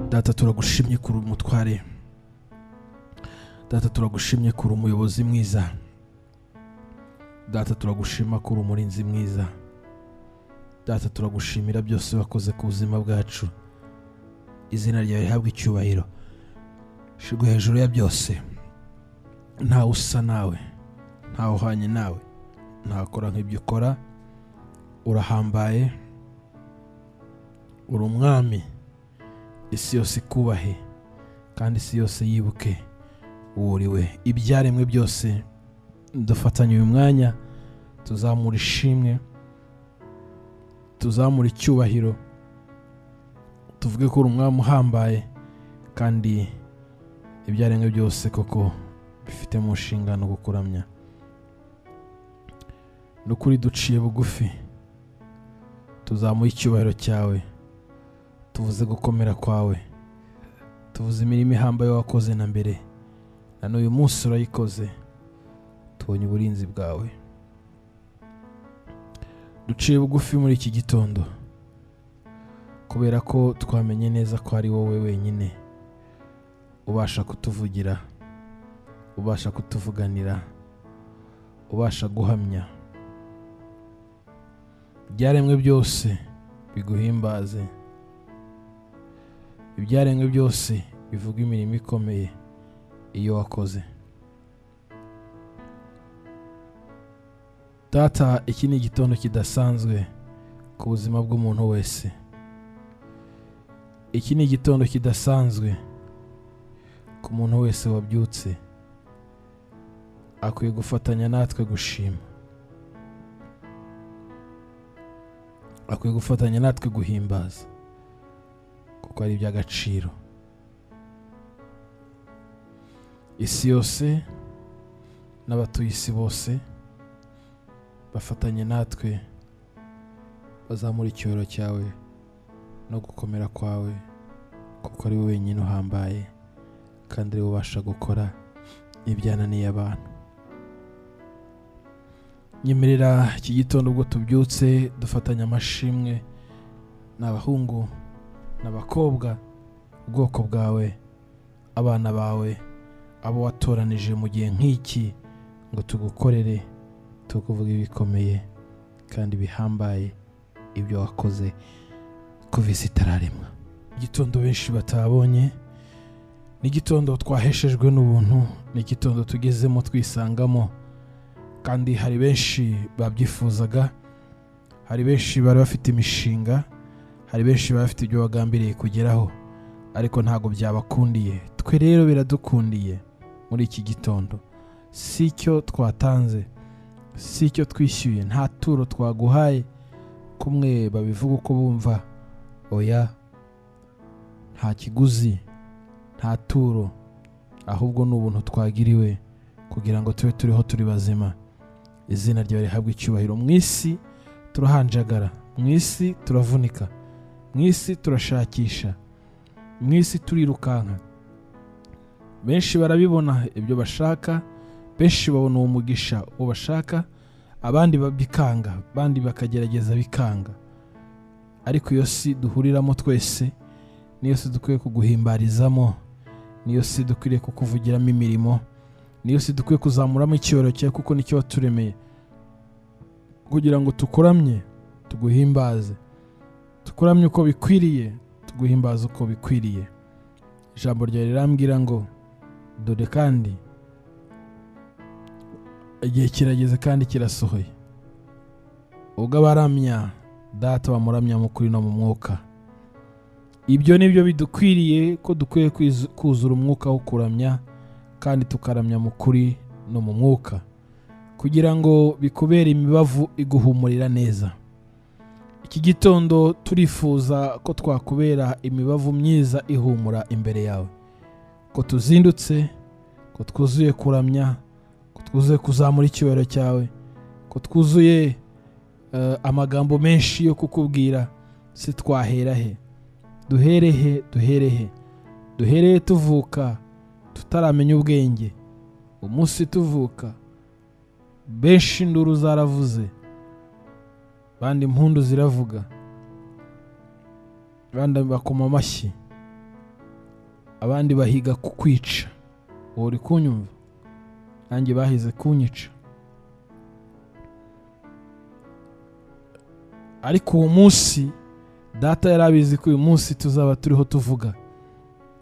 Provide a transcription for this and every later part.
Data turagushimye kuri umutware, Data turagushimye kuri umuyobozi mwiza, Data turagushima kuri umurinzi mwiza, Data turagushimira byose wakoze ku buzima bwacu. Izina ryawe rihabwe icyubahiro, shigwe hejuru ya byose. Nta usa nawe, nta uhanye nawe, nta ukora nk'ibyo ukora. Urahambaye, uri umwami, isi yose ikubahe kandi isi yose yibuke uriwe. Ibyaremwe byose dufatanye uyu mwanya, tuzamura ishimwe, tuzamura icyubahiro, tuvuge ko uri umwami uhambaye kandi ibyaremwe byose koko bifite mu nshingano kukuramya. Nukuri duciye bugufi, tuzamuye icyubahiro cyawe, tuvuze gukomera kwawe, tuvuze imirimo ihambaye wakoze na mbere, na n'uyu munsi urayikoze. Tubonye uburinzi bwawe. Duciye bugufi muri iki gitondo kubera ko twamenye neza ko ari wowe wenyine ubasha kutuvugira, ubasha kutuvuganira, ubasha guhamya. Ibyaremwe byose biguhimbaze, ibyaremwe byose bivuga imirimo ikomeye iyo wakoze. Data, iki ni igitondo kidasanzwe ku buzima bw'umuntu wese. Iki ni igitondo kidasanzwe ku muntu wese wabyutse akwiye gufatanya natwe gushima, akwiye gufatanya natwe guhimbaza, kuko ari iby'agaciro. Isi yose n'abatuye isi bose bafatanye natwe bazamura icyubahiro cyawe no gukomera kwawe, kuko ari wowe wenyine uhambaye kandi ari wowe ubasha gukora ibyananiye abantu. Nyemerera iki gitondo ubwo tubyutse dufatanya amashimwe n'abahungu n'abakobwa, ubwoko bwawe, abana bawe, abo watoranije mu gihe nk'iki ngo tugukorere, tukuvuga ibikomeye kandi bihambaye ibyo wakoze kuva isi itararemwa. Igitondo benshi batabonye, ni igitondo twaheshejwe n'ubuntu, ni igitondo tugezemo twisangamo, kandi hari benshi babyifuzaga, hari benshi bari bafite imishinga, hari benshi bari bafite ibyo bagambiriye kugeraho, ariko ntago byabakundiye. Twe rero biradukundiye muri iki gitondo. Si icyo twatanze, si icyo twishyuye, nta turo twaguhaye kumwe babivuga uko bumva. Oya, nta kiguzi, nta turo, ahubwo ni ubuntu twagiriwe kugira ngo tube turiho turi bazima. Izina ryawe rihabwe icyubahiro. Mu isi turahanjagara, mu isi turavunika, mu isi turashakisha, mu isi turirukanka. Benshi barabibona ibyo bashaka, benshi babona uwo mugisha uwo bashaka, abandi bikanga, abandi bakagerageza bikanga. Ariko iyo si duhuriramo twese, niyo si dukwiye kuguhimbarizamo, niyo si dukwiriye kukuvugiramo imirimo, niyo si dukwiye kuzamuramo icyubahiro cyawe, kuko nicyo waturemeye kugira ngo tukuramye, tuguhimbaze, tukuramye uko bikwiriye, tuguhimbaze uko bikwiriye. Ijambo ryawe rirambwira ngo dore kandi igihe kirageze kandi kirasohoye, ubwo abaramya Data bamuramya mu kuri no mu mwuka. Ibyo nibyo bidukwiriye, ko dukwiye kuzura umwuka wo kuramya kandi tukaramya mu kuri no mu mwuka, kugira ngo bikubere imibavu iguhumurira neza. Iki gitondo turifuza ko twakubera imibavu myiza ihumura imbere yawe, ko tuzindutse, ko twuzuye kuramya, ko twuzuye kuzamura icyubahiro cyawe, ko twuzuye amagambo menshi yo kukubwira. Si twahera he? Duherehe, duherehe, duhereye tuvuka tutaramenya ubwenge. Umunsi tuvuka benshi induru zaravuze, bandi impundu ziravuga, abandi bakoma amashyi, abandi bahiga kukwica. Wowe uri kunyumva? Nanjye bahize kunyica. Ariko uwo munsi data yarabizi ko uyu munsi tuzaba turiho tuvuga.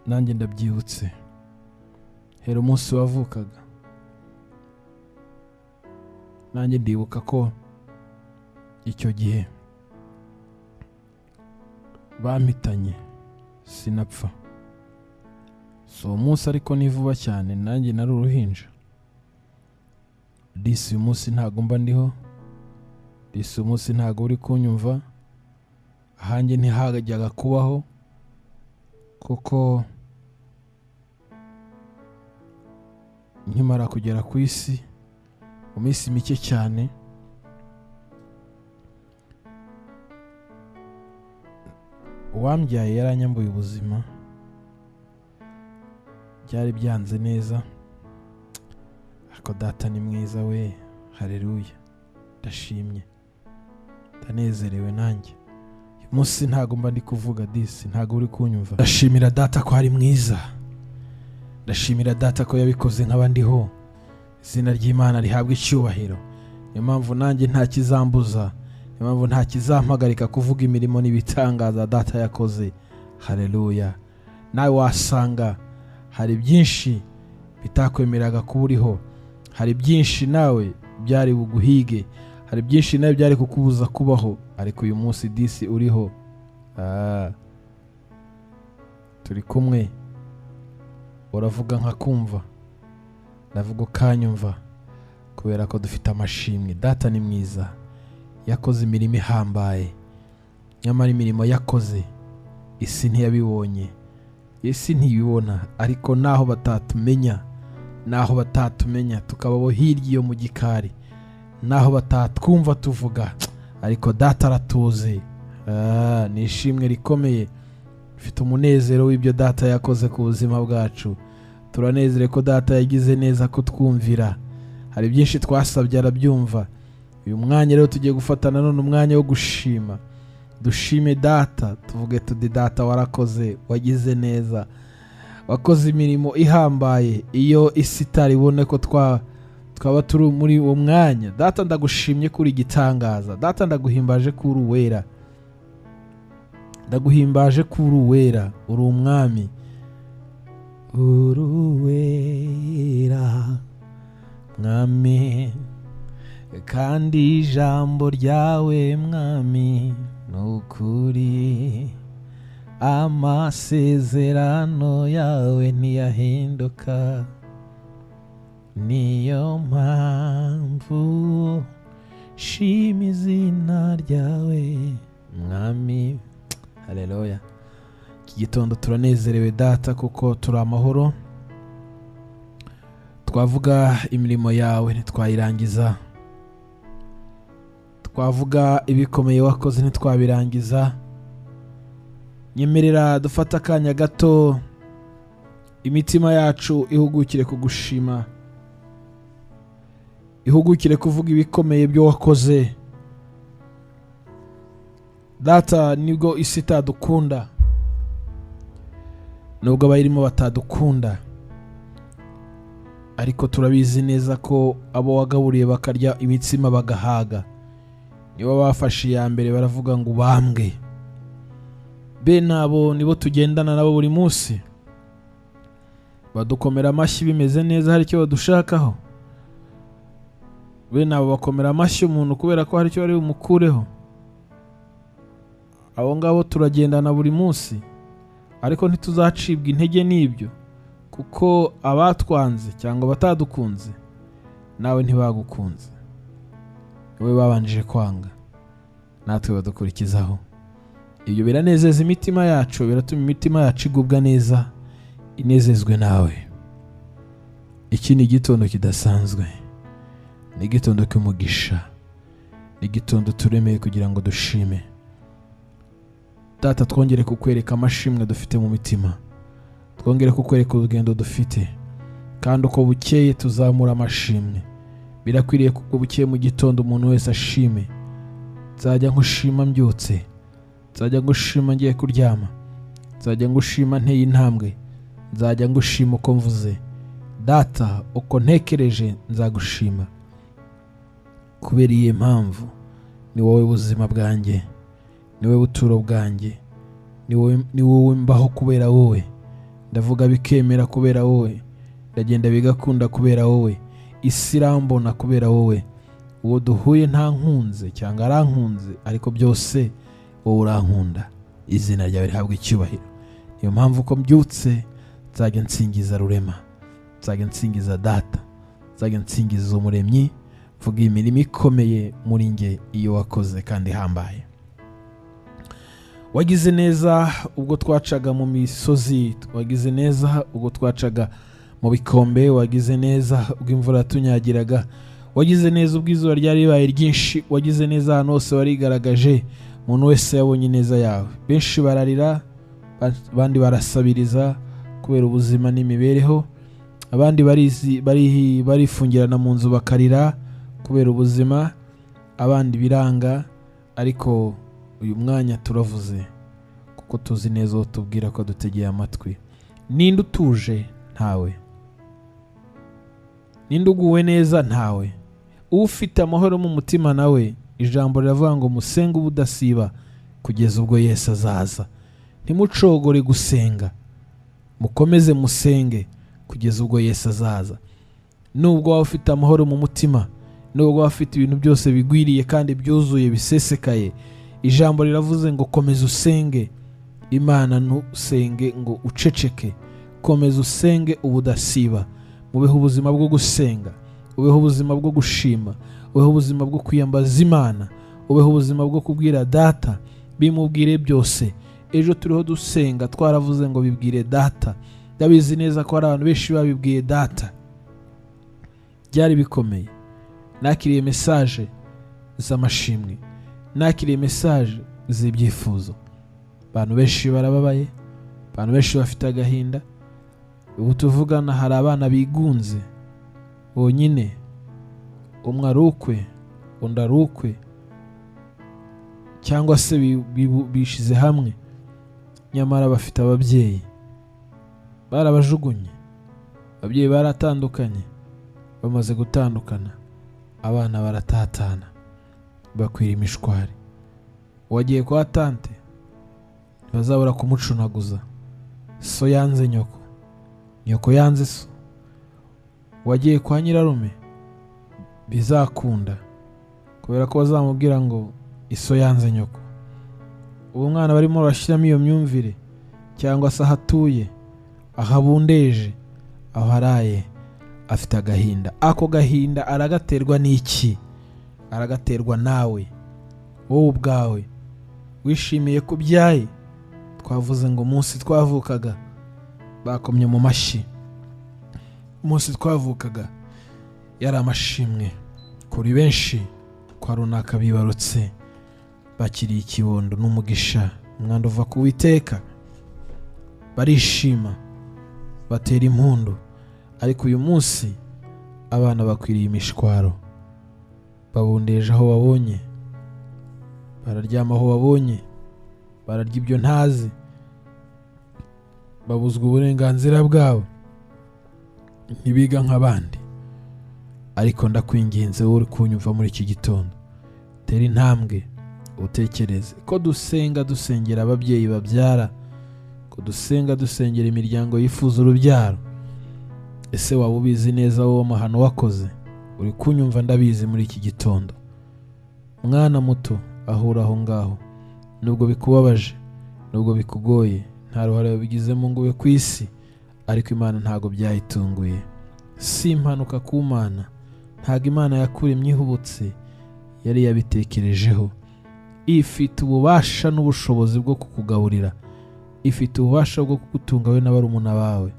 Nanjye ndabyibutse. Hera umunsi wavukaga, nanjye ndibuka ko icyo gihe bampitanye sinapfa. So uwo munsi ariko ni vuba cyane, nanjye nari uruhinja. Disi uyu munsi ntago mba ndiho, disi uyu munsi ntago uri kunyumva, ahanjye ntihajyaga kubaho, kuko nkimara kugera ku isi mu minsi mike cyane uwambyaye yaranyambuye ubuzima. Byari byanze neza, ariko data ni mwiza we. Haleluya, ndashimye, ndanezerewe. Nanjye uyu munsi ntago mba ndi kuvuga disi, ntago uri kunyumva. Ndashimira data ko ari mwiza, ndashimira data ko yabikoze nk'abandiho. Izina ry'Imana rihabwa icyubahiro. Niyo mpamvu nanjye nta kizambuza, niyo mpamvu nta kizampagarika kuvuga imirimo n'ibitangaza data yakoze. Haleluya. Nawe wasanga hari byinshi bitakwemeraga kuba uriho, hari byinshi nawe byari buguhige, hari byinshi nawe byari kukubuza kubaho, ariko uyu munsi disi uriho. Turi kumwe, uravuga nkakumva, ndavuga ukanyumva, kubera ko dufite amashimwe. Data ni mwiza, yakoze imirimo ihambaye. Nyamara imirimo yakoze isi ntiyabibonye, isi ntibibona. Ariko naho batatumenya tukababo hirya iyo mu gikari, naho batatwumva tuvuga, ariko data aratuzi. Ni ishimwe rikomeye. Dufite umunezero w'ibyo data yakoze ku buzima bwacu. Turanezere ko data yagize neza kutwumvira. Hari byinshi twasabye arabyumva. Uyu mwanya rero tugiye gufatana none umwanya wo gushima. Dushime data, tuvuge tuti data warakoze, wagize neza, wakoze imirimo ihambaye. Iyo isi itaribone ko twaba turi muri uwo mwanya, data ndagushimye kuri igitangaza. Data ndaguhimbaje kuri uwera, ndaguhimbaje kuri uwera, uri umwami, uri uwera mwami, kandi ijambo ryawe mwami nukuri, amasezerano yawe ntiyahinduka. Niyo mpamvu shima izina ryawe mwami. Haleluya. Iki gitondo turanezerewe data, kuko turi amahoro. Twavuga imirimo yawe ntitwayirangiza, twavuga ibikomeye wakoze ntitwabirangiza. Nyemerera dufata akanya gato, imitima yacu ihugukire kugushima, ihugukire kuvuga ibikomeye byo wakoze. Data, nibwo isi itadukunda, nubwo abayirimo batadukunda, ariko turabizi neza ko abo wagaburiye bakarya imitsima bagahaga nibo bafashe iya mbere, baravuga ngo bambwe. Bene abo nibo tugendana nabo buri munsi, badukomera amashyi bimeze neza, hari icyo badushakaho. Bene abo bakomera amashyi umuntu kubera ko hari icyo bari bumukureho. Abo ngabo turagendana buri munsi, ariko ntituzacibwa intege n'ibyo, kuko abatwanze cyangwa batadukunze nawe ntibagukunze. Wowe babanjije kwanga, natwe badukurikizaho. Ibyo biranezeza imitima yacu, biratuma imitima yacu igubwa neza, inezezwe nawe. Iki ni igitondo kidasanzwe, ni igitondo cy'umugisha, ni igitondo turemeye kugira ngo dushime. Data, twongere kukwereka amashimwe dufite mu mitima, twongere kukwereka urugendo dufite, kandi uko bukeye tuzamura amashimwe. Birakwiriye kuko bukeye mu gitondo umuntu wese ashime. Nzajya nkushima mbyutse, nzajya ngushima ngiye kuryama, nzajya ngushima nteye intambwe, nzajya ngushima uko mvuze. Data, uko ntekereje nzagushima, kubera iyi mpamvu ni wowe buzima bwanjye, ni wowe buturo bwanjye, ni wowe mbaho kubera wowe, ndavuga bikemera kubera wowe, ndagenda bigakunda kubera wowe, isi irambona kubera wowe. Uwo duhuye nta nkunze cyangwa arankunze, ariko byose wowe urankunda. Izina ryawe rihabwa icyubahiro. Niyo mpamvu uko mbyutse nzajya nsingiza Rurema, nzajya nsingiza Data, nzajya nsingiza Umuremyi, mvuga imirimo ikomeye muri nge iyo wakoze kandi ihambaye. Wagize neza ubwo twacaga mu misozi, wagize neza ubwo twacaga mu bikombe, wagize neza ubwo imvura yatunyagiraga, wagize neza ubwo izuba ryari ribaye ryinshi, wagize neza ahantu hose warigaragaje. Umuntu wese yabonye neza yawe. Benshi bararira, abandi barasabiriza kubera ubuzima n'imibereho, abandi barifungirana mu nzu bakarira kubera ubuzima, abandi biranga. Ariko uyu mwanya turavuze kuko tuzi neza uwo tubwira ko dutegeye amatwi. Ninde utuje? Ntawe. Ninde uguwe neza? Ntawe. Ufite amahoro mu mutima nawe, ijambo riravuga ngo musenge ubudasiba kugeza ubwo Yesu azaza. Ntimucogore gusenga, mukomeze musenge kugeza ubwo Yesu azaza. Nubwo waba ufite amahoro mu mutima, nubwo waba ufite ibintu byose bigwiriye kandi byuzuye bisesekaye, ijambo riravuze ngo komeza usenge Imana, ntusenge ngo uceceke. Komeza usenge ubudasiba. Mubeho ubuzima bwo gusenga, ubeho ubuzima bwo gushima, ubeho ubuzima bwo kwiyambaza Imana, ubeho ubuzima bwo kubwira Data, bimubwire byose. Ejo turiho dusenga twaravuze ngo bibwire Data. Ndabizi neza ko hari abantu benshi babibwiye Data, byari bikomeye. Nakiriye message z'amashimwe, nakiriye message z'ibyifuzo. Abantu benshi barababaye, abantu benshi bafite agahinda. Ubu tuvugana hari abana bigunze bonyine, umwe arukwe, undi arukwe, cyangwa se bishize hamwe, nyamara bafite ababyeyi barabajugunye. Ababyeyi baratandukanye, bamaze gutandukana, abana baratatana, bakwira imishwari. Wagiye kwa tante, ntibazabura kumucunaguza. So yanze nyoko, nyoko yanze so. Wagiye kwa nyirarume, bizakunda kubera ko bazamubwira ngo iso yanze nyoko. Uwo mwana barimo barashyiramo iyo myumvire, cyangwa se ahatuye, ahabundeje, aho haraye, afite agahinda. Ako gahinda aragaterwa n'iki? Aragaterwa nawe, wowe ubwawe wishimiye ko byaye. Twavuze ngo umunsi twavukaga bakomye mu mashyi, umunsi twavukaga yari amashimwe kuri benshi. Kwa runaka bibarutse, bakiriye ikibondo n'umugisha, umwanda uva ku Uwiteka, barishima, batera impundu. Ariko uyu munsi abana bakwiriye imishwaro, babundeje aho babonye, bararyama aho babonye, bararya ibyo ntazi, babuzwa uburenganzira bwabo, ntibiga nk'abandi. Ariko ndakwinginze wowe uri kunyumva muri iki gitondo, tera intambwe utekereze ko dusenga dusengera ababyeyi babyara, ko dusenga dusengera imiryango yifuza urubyaro. Ese waba ubizi neza wowe amahano wakoze? Uri kunyumva ndabizi muri iki gitondo. Mwana muto ahura aho ngaho, nubwo bikubabaje, nubwo bikugoye, nta ruhare wabigizemo ngo ube ku isi, ariko Imana ntago byayitunguye. Si impanuka ku Mana, ntago Imana yakuremye ihubutse, yari yabitekerejeho. Ifite ububasha n'ubushobozi bwo kukugaburira, ifite ububasha bwo kugutunga we n'abarumuna bawe,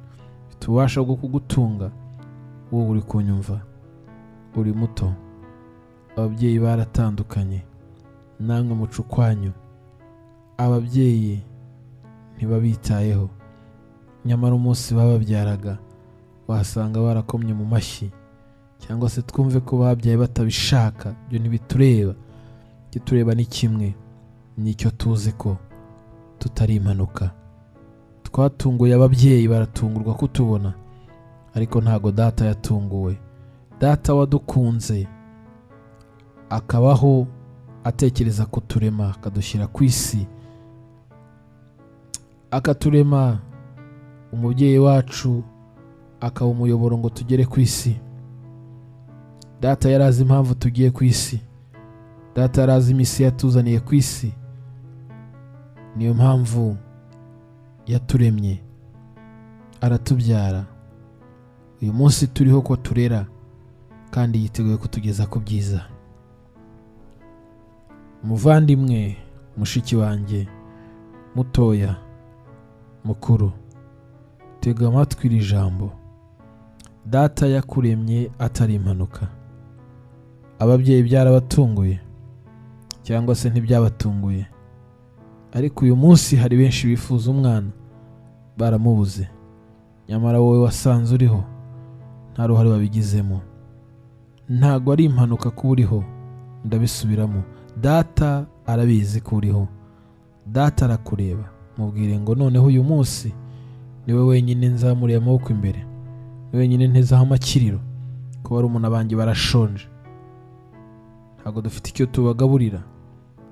ifite ububasha bwo kugutunga wowe uri kunyumva, uri muto. Ababyeyi baratandukanye, namwe muco kwanyu, ababyeyi ntibabitayeho, nyamara umunsi bababyaraga wasanga barakomye mu mashyi, cyangwa se twumve ko babyaye batabishaka. Ibyo ntibitureba, icyo tureba ni kimwe, nicyo tuzi ko tutari impanuka. Twatunguye ababyeyi baratungurwa kutubona, ariko ntago data yatunguwe. Data wadukunze akabaho atekereza kuturema, akadushyira ku isi, akaturema. Umubyeyi wacu akaba umuyoboro ngo tugere ku isi. Data yarazi impamvu tugiye ku isi. Data yarazi imisi yatuzaniye ku isi. Niyo mpamvu yaturemye, aratubyara. Uyu munsi turiho ko turera, kandi yiteguye kutugeza ku byiza. Muvandimwe, mushiki wanjye, mutoya, mukuru, tega amatwi iri jambo. Data yakuremye atari impanuka. Ababyeyi byarabatunguye cyangwa se ntibyabatunguye, ariko uyu munsi hari benshi bifuza umwana baramubuze, nyamara wowe wasanze uriho nta ruhare wabigizemo. Ntago ari impanuka kuba uriho, ndabisubiramo. Data arabizi ko uriho. Data arakureba. Mubwire ngo noneho uyu munsi niwe wenyine nzamuriye amaboko imbere, niwe wenyine ntezaho amakiriro, kuba ari umuntu abanjye barashonje. Ntago dufite icyo tubagaburira,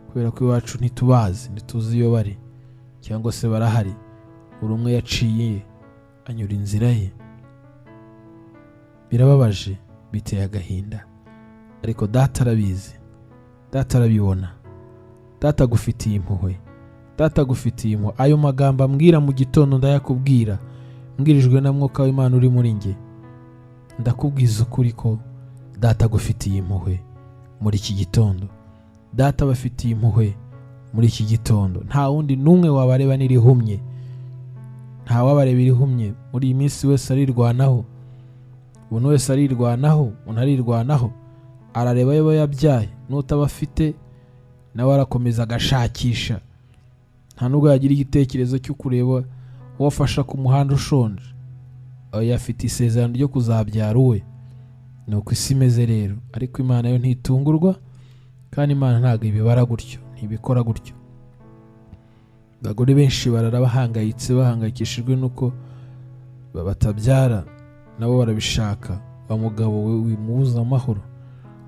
kubera ko iwacu ntitubazi, ntituzi iyo bari cyangwa se barahari. Buri umwe yaciye anyura inzira ye. Birababaje, biteye agahinda, ariko data arabizi. Data arabibona. Data agufitiye impuhwe. Data agufitiye impuhwe. Ayo magambo ambwira mu gitondo ndayakubwira, mbwirijwe na Mwuka w'Imana uri muri njye. Ndakubwiza ukuri ko data agufitiye impuhwe muri iki gitondo. Data abafitiye impuhwe muri iki gitondo. Nta wundi n'umwe wabareba n'irihumye. Nta wabareba irihumye. Muri iyi minsi wese arirwanaho. Umuntu wese arirwanaho, umuntu arirwanaho. Arareba yaba yabyaye, n'utaba afite nawe arakomeza agashakisha. Nta nubwo yagira igitekerezo cyo kureba uwafasha ku muhanda ushonje. Oya, afite isezerano ryo kuzabyara uwe. Ni uko isi imeze rero, ariko Imana yo ntitungurwa, kandi Imana ntabwo ibibara gutyo, ntibikora gutyo. Abagore benshi barara bahangayitse, bahangayikishijwe nuko batabyara, nabo barabishaka. Wa mugabo we wimubuza amahoro.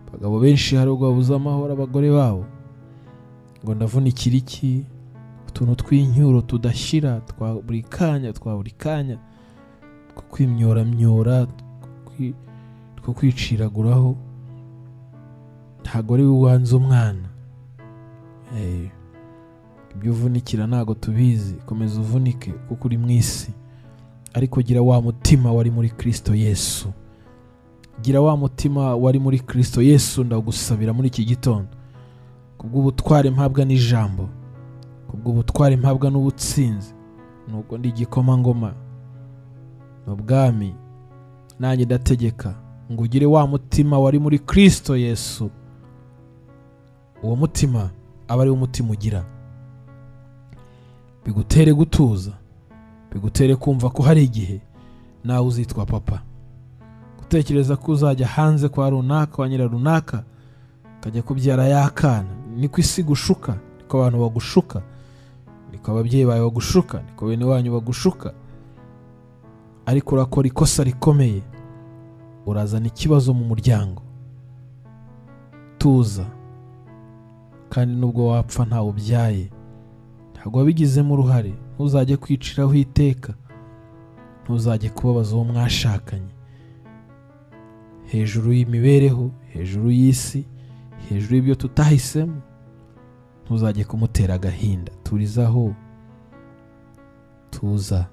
Abagabo benshi hari ubwo babuza amahoro abagore babo, ngo ndavunikira iki, utuntu tw'inyuro tudashira twa buri kanya, two kwimyoramyora, two kwiciraguraho. Ntago ari uwanze umwana. Ibyo uvunikira ntago tubizi. Komeza uvunike kuko uri mu isi, ariko gira wa mutima wari muri Kristo Yesu. Gira wa mutima wari muri Kristo Yesu. Ndagusabira muri iki gitondo, kubw'ubutware mpabwa n'ijambo, kubw'ubutware mpabwa n'ubutsinzi, nubwo ndi igikomangoma n'ubwami, nanjye ndategeka ngo ugire wa mutima wari muri Kristo Yesu. Uwo mutima aba ari umutima ugira, bigutere gutuza, bigutere kumva ko hari igihe nawe uzitwa papa, gutekereza ko uzajya hanze kwa runaka, wa nyira runaka, ukajya kubyara yakana. Niko isi gushuka, niko abantu bagushuka, niko ababyeyi bawe bagushuka, niko bene wanyu bagushuka. Ariko urakora ikosa rikomeye, urazana ikibazo mu muryango. Tuza, kandi nubwo wapfa ntawe ubyaye, ntabwo wabigizemo uruhare. Ntuzajye kwiciraho iteka, ntuzajye kubabaza uwo mwashakanye. Hejuru y'imibereho, hejuru y'isi, hejuru y'ibyo tutahisemo, ntuzajye kumutera agahinda. Turizaho, tuza.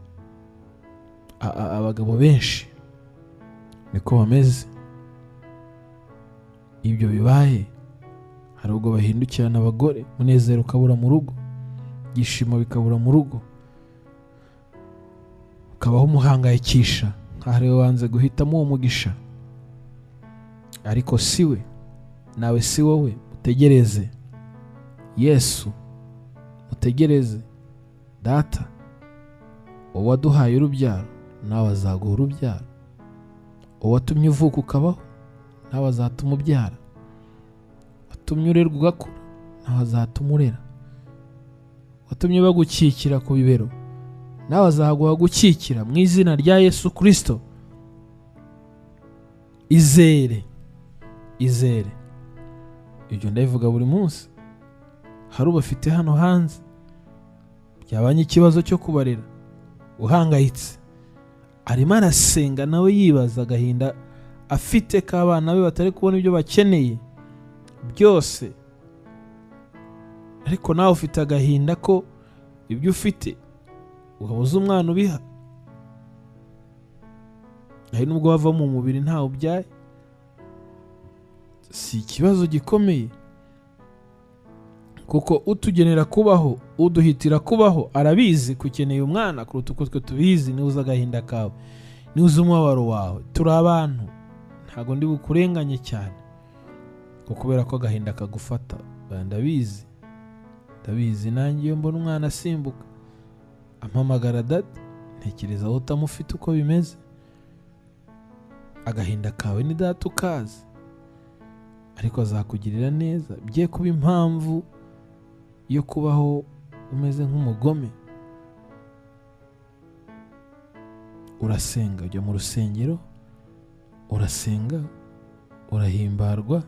Abagabo benshi niko bameze. Ibyo bibaye, hari ubwo bahindukirana abagore, umunezero ukabura mu rugo, ibyishimo bikabura mu rugo, ukabaho umuhangayikisha nkaho ari we wanze guhitamo uwo mugisha. Ariko si we, nawe si wowe. Utegereze Yesu, utegereze Data. Uwo waduhaye urubyaro nawe azaguha urubyaro. Uwo watumye uvuka ukabaho nawe azatuma ubyara. Watumye urerwa ugakura nawe azatuma urera. watumye bagukikira ku bibero, nawe azaguha gukikira mu izina rya Yesu Kristo. Izere, izere. Ibyo ndabivuga buri munsi. Hari ubafite hano hanze byabanye ikibazo cyo kubarera, uhangayitse, arimo arasenga nawe yibaza agahinda afite k'abana be batari kubona ibyo bakeneye byose, ariko nawe ufite agahinda ko ibyo ufite uhabuze umwana ubiha. hari nubwo wava mu mubiri ntawe ubyaye, si ikibazo gikomeye, kuko utugenera kubaho, uduhitira kubaho arabizi kukeneye umwana kuruta uko twe tubizi. Niwe uzi agahinda kawe, niwe uzi umubabaro wawe. Turi abantu, ntago ndi bukurenganye cyane kubera ko agahinda kagufata. Ndabizi, ndabizi. Nanjye iyo mbona umwana asimbuka ampamagara dada, ntekereza aho utamufite uko bimeze. Agahinda kawe ni data ukazi, ariko azakugirira neza. Bigiye kuba impamvu yo kubaho umeze nk'umugome. Urasenga, ujya mu rusengero, urasenga, urahimbarwa,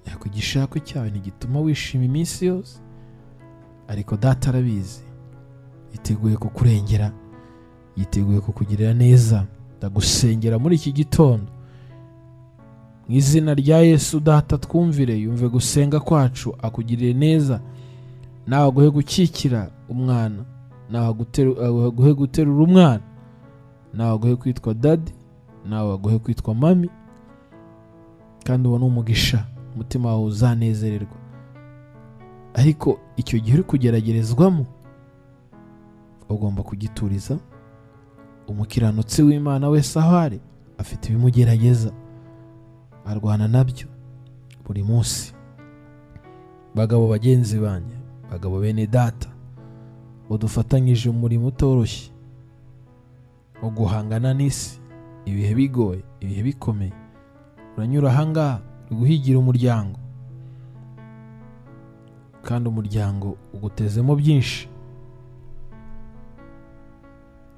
ariko igishako cyawe ntigituma wishima iminsi yose. Ariko data arabizi, yiteguye kukurengera, yiteguye kukugirira neza. Ndagusengera muri iki gitondo mu izina rya Yesu. Data twumvire, yumve gusenga kwacu, akugirire neza. Nawe aguhe gukikira umwana, nawe aguhe guterura umwana, nawe aguhe kwitwa dadi, nawe aguhe kwitwa mami, kandi ubone umugisha, umutima wawe uzanezererwa. Ariko icyo gihe uri kugeragerezwamo ugomba kugituriza. Umukiranutsi w'Imana wese aho ari afite ibimugerageza, arwana nabyo buri munsi. Bagabo bagenzi banjye, bagabo bene data, udufatanyije umurimo utoroshye wo guhangana n'isi, ibihe bigoye, ibihe bikomeye. Uranyura ahangaha uri guhigira umuryango, kandi umuryango ugutezemo byinshi.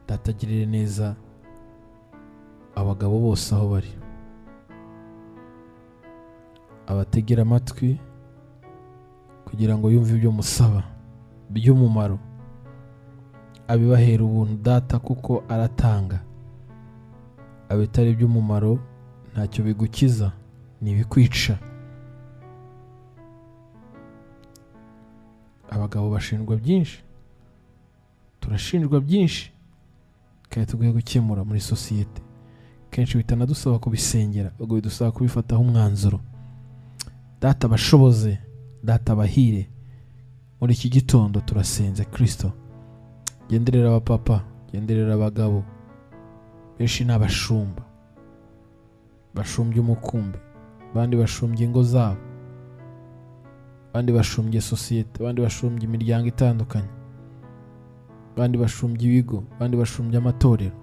Datagirire neza abagabo bose aho bari, abategera amatwi kugira ngo yumve ibyo musaba by'umumaro, abibahera ubuntu data, kuko aratanga. Abitari by'umumaro ntacyo bigukiza, nibikwica. Abagabo bashinjwa byinshi, turashinjwa byinshi, kandi tugiye gukemura muri sosiyete. Kenshi bitanadusaba kubisengera, ubwo bidusaba kubifataho umwanzuro. Data bashoboze, data bahire. Muri iki gitondo turasenze Kristo. Genderera abapapa, genderera abagabo. Benshi ni abashumba, bashumbye umukumbi, abandi bashumbye ingo zabo, abandi bashumbye sosiyete, abandi bashumbye imiryango itandukanye, abandi bashumbye ibigo, abandi bashumbye amatorero.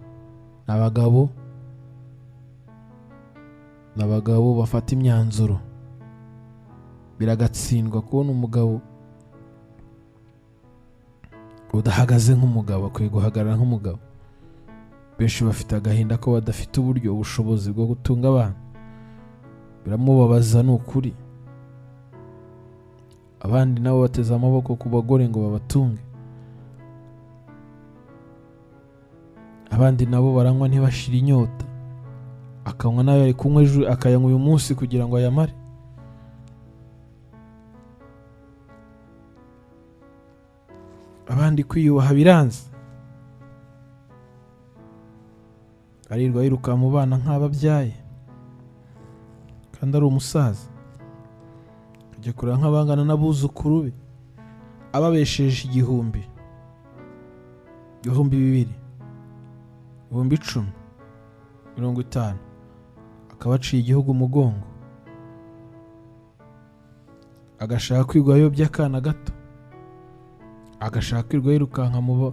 N'abagabo bafata imyanzuro. Biragatsindwa kubona umugabo udahagaze nk'umugabo, akwiye guhagarara nk'umugabo. Benshi bafite agahinda ko badafite uburyo, ubushobozi bwo gutunga abana. Biramubabaza, ni ukuri. Abandi nabo bateze amaboko ku bagore ngo babatunge. Abandi nabo baranywa ntibashira inyota, akanywa nayo ari kunywa ejo, akayanywa uyu munsi kugira ngo ayamare. Abandi kwiyubaha biranze, arirwa yiruka mu bana nk'ababyaye kandi ari umusaza. Ajya kureba nk'abangana n'abuzukuru be, ababesheje 1,000, 2,000, 10,000, 50, akaba aciye igihugu umugongo, agashaka kwigwa ayobya akana gato, agashaka kwirwa yirukanka mu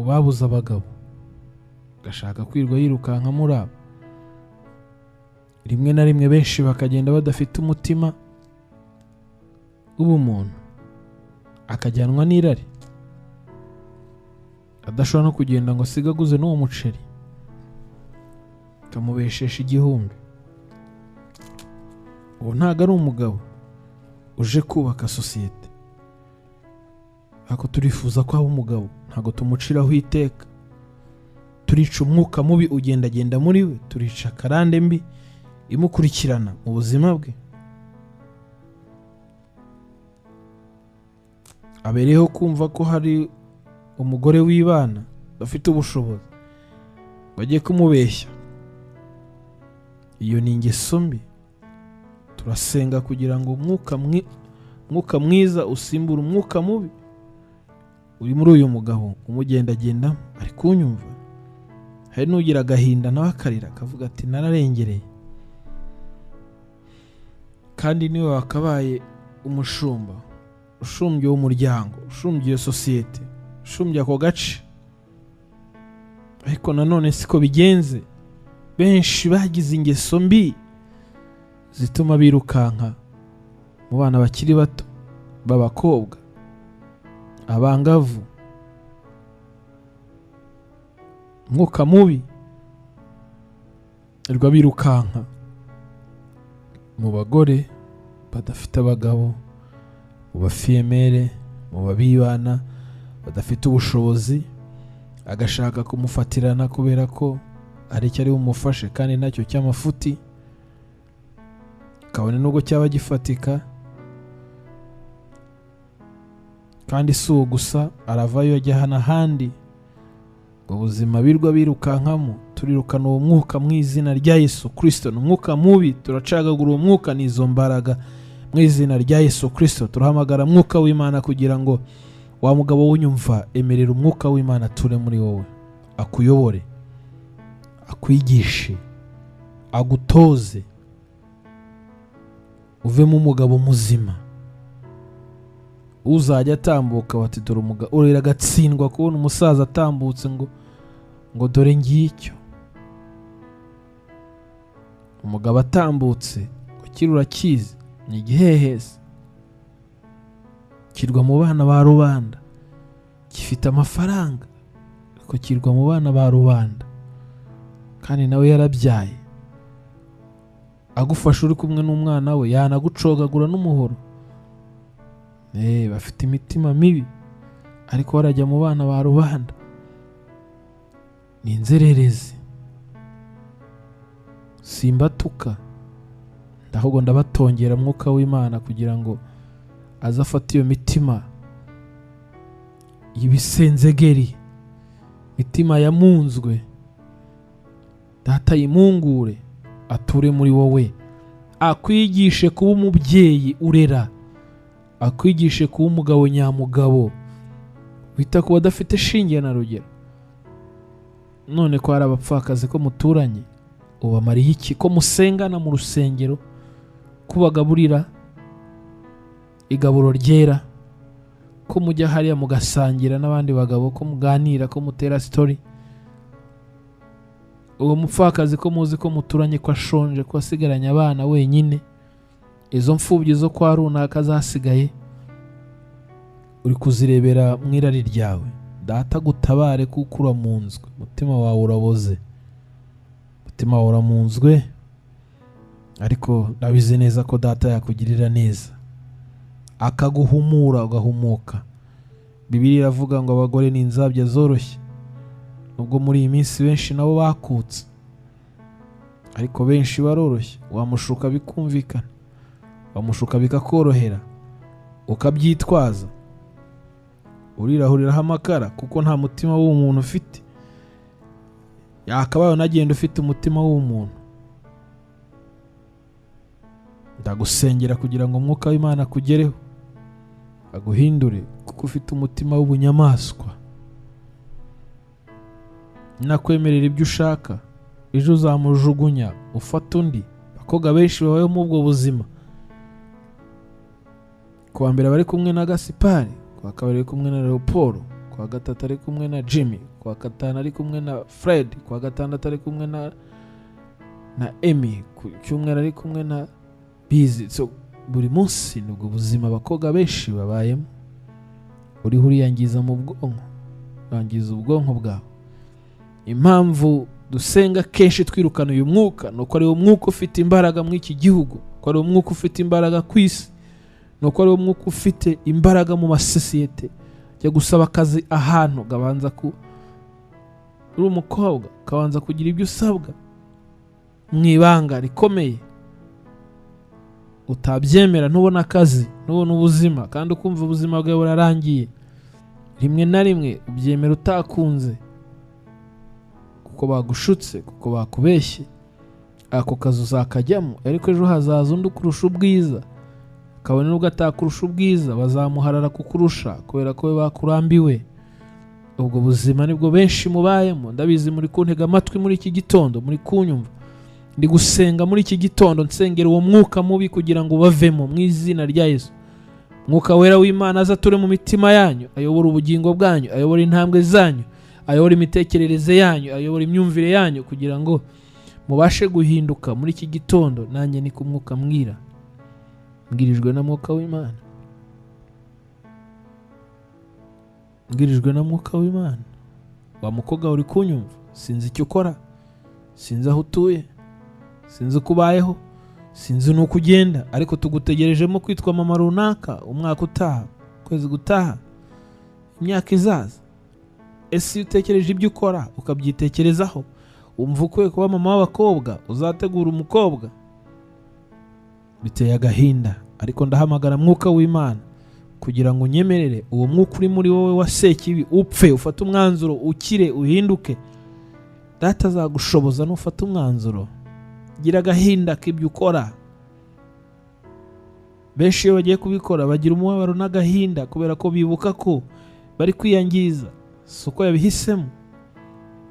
babuze abagabo, agashaka kwirwa yirukanka muri abo. Rimwe na rimwe benshi bakagenda badafite umutima ubumuntu akajyanwa n'irari, adashobora no kugenda ngo asigaguze n'uwo muceri kamubeshesha igihumbi. uwo ntago ari umugabo uje kubaka sosiyete. Ako turifuza ko haba umugabo, ntago tumuciraho iteka. Turica umwuka mubi ugendagenda muri we, turica karande mbi imukurikirana mu buzima bwe. Abereyeho kumva ko hari umugore w'ibana bafite ubushobozi bagiye kumubeshya. Iyo ni ingeso mbi. Turasenga kugira ngo umwuka mwiza usimbura umwuka mubi uri muri uyu mugabo umugendagenda. Ari kunyumva, hari n'ugira agahinda nawe akarira akavuga ati nararengereye. Kandi niwe wakabaye umushumba, ushumbye umuryango, ushumbye iyo sosiyete, ushumbye ako gace. Ariko nanone siko bigenze. Benshi bagize ingeso mbi zituma birukanka mu bana bakiri bato b'abakobwa, abangavu. Umwuka mubi rwa birukanka mu bagore badafite abagabo, mu bafiyemere, mu babibana badafite ubushobozi, agashaka kumufatirana kubera ko ari icyo ari bumufashe kandi nacyo cy'amafuti, kabone nubwo cyaba gifatika. Kandi si uwo gusa, aravayo ajya hano ahandi. Ubuzima birwa birukankamo, turirukana uwo mwuka mu izina rya Yesu Kristo. Ni umwuka mubi, turacagagura uwo mwuka n'izo mbaraga mu izina rya Yesu Kristo. Turahamagara mwuka w'Imana kugira ngo wa mugabo w'unyumva, emerera umwuka w'Imana ature muri wowe, akuyobore, akwigishe, agutoze, uvemo umugabo muzima. Uzajya atambuka wati dore umugabo, urera agatsindwa kubona umusaza atambutse ngo dore ngicyo. Umugabo atambutse ukiri urakizi, ni igihehesi, kirwa mu bana ba rubanda, gifite amafaranga ariko kirwa mu bana ba rubanda, kandi nawe yarabyaye. Agufasha uri kumwe n'umwana we, yanagucogagura n'umuhoro. Bafite imitima mibi, ariko barajya mu bana ba rubanda. Ni inzererezi. Simbatuka, ahubwo ndabatongera mwuka w'Imana kugira ngo azafate iyo mitima y'ibisenzegeri, mitima yamunzwe, Data yimungure ature muri wowe, akwigishe kuba umubyeyi urera, akwigishe kuba umugabo nyamugabo, wita ku badafite shinge na rugero. None ko hari abapfakazi ko muturanye, ubamariye iki? Ko musengana mu rusengero, kubagaburira igaburo ryera, ko mujya hariya mugasangira n'abandi bagabo, ko muganira, ko mutera story. Uwo mupfakazi ko muzi ko muturanye, ko ashonje, ko asigaranye abana wenyine, izo mfubyi zo kwa runaka zasigaye, uri kuzirebera mu irari ryawe. Data gutabare kuko uramunzwe, umutima wawe uraboze, umutima wawe uramunzwe. Ariko ndabizi neza ko Data yakugirira neza, akaguhumura ugahumuka. Bibiliya iravuga ngo abagore ni inzabya zoroshye. Nubwo muri iyi minsi benshi nabo bakutse, ariko benshi baroroshye. Wamushuka bikumvikana, wamushuka bikakorohera, ukabyitwaza, urirahuriraho amakara kuko nta mutima w'umuntu ufite. Yakabaye unagenda ufite umutima w'umuntu. Ndagusengera kugira ngo umwuka w'Imana akugereho, aguhindure, kuko ufite umutima w'ubunyamaswa. Nakwemerera ibyo ushaka, ejo uzamujugunya ufata undi. Abakobwa benshi babayeho mu ubwo buzima. Kuwa mbere bari kumwe na Gasipari, kuwa kabiri ari kumwe na Leopold, kuwa gatatu ari kumwe na Jimmy, kuwa gatanu ari kumwe na Fred, kuwa gatandatu ari kumwe na Emmy, ku cyumweru ari kumwe na Busy. So buri munsi nibwo buzima abakobwa benshi babayemo. Uriho uriyangiza mu bwonko, wangiza ubwonko bwawe. Impamvu dusenga kenshi twirukana uyu mwuka nuko ari wo mwuka ufite imbaraga muri iki gihugu, ko ari wo mwuka ufite imbaraga ku isi, nuko ari wo mwuka ufite imbaraga mu masosiyete. Jya gusaba akazi ahantu gabanza uri umukobwa ukabanza kugira ibyo usabwa mu ibanga rikomeye. Utabyemera ntubona akazi, ntubona ubuzima, kandi ukumva ubuzima bwawe burarangiye. Rimwe na rimwe ubyemera utakunze, kuko bagushutse, kuko bakubeshye. Ako kazi uzakajyamo, ariko ejo hazaza undi ukurusha ubwiza, kabone nubwo atakurusha ubwiza bazamuharara kukurusha kubera ko bakurambiwe. Ubwo buzima nibwo benshi mubayemo. Ndabizi muri kuntega amatwi muri iki gitondo, muri kunyumva. Ndi gusenga muri iki gitondo nsengera uwo mwuka mubi kugira ngo bavemo mu izina rya Yesu. Mwuka wera w'Imana aza ture mu mitima yanyu, ayobora ubugingo bwanyu, ayobora intambwe zanyu, ayobora imitekerereze yanyu, ayobora imyumvire yanyu, kugira ngo mubashe guhinduka muri iki gitondo. Nanjye ni ku mwuka mwira, mbwirijwe na mwuka w'Imana, mbwirijwe na mwuka w'Imana. Wa mukobwa uri kunyumva, sinzi icyo ukora, sinzi aho utuye, sinzi uko ubayeho, sinzi nuko ugenda, ariko tugutegerejemo kwitwa mama runaka umwaka utaha, kwezi gutaha, imyaka izaza. Ese iyo utekereje ibyo ukora ukabyitekerezaho, umva ukwiye kuba mama w'abakobwa, uzategura umukobwa. Biteye agahinda, ariko ndahamagara mwuka w'Imana kugira ngo unyemerere uwo mwuka uri muri wowe wa sekibi upfe, ufate umwanzuro, ukire, uhinduke. Data azagushoboza nufata umwanzuro. Gira agahinda k'ibyo ukora. Benshi iyo bagiye kubikora bagira umubabaro n'agahinda kubera ko bibuka ko bari kwiyangiza, si uko yabihisemo.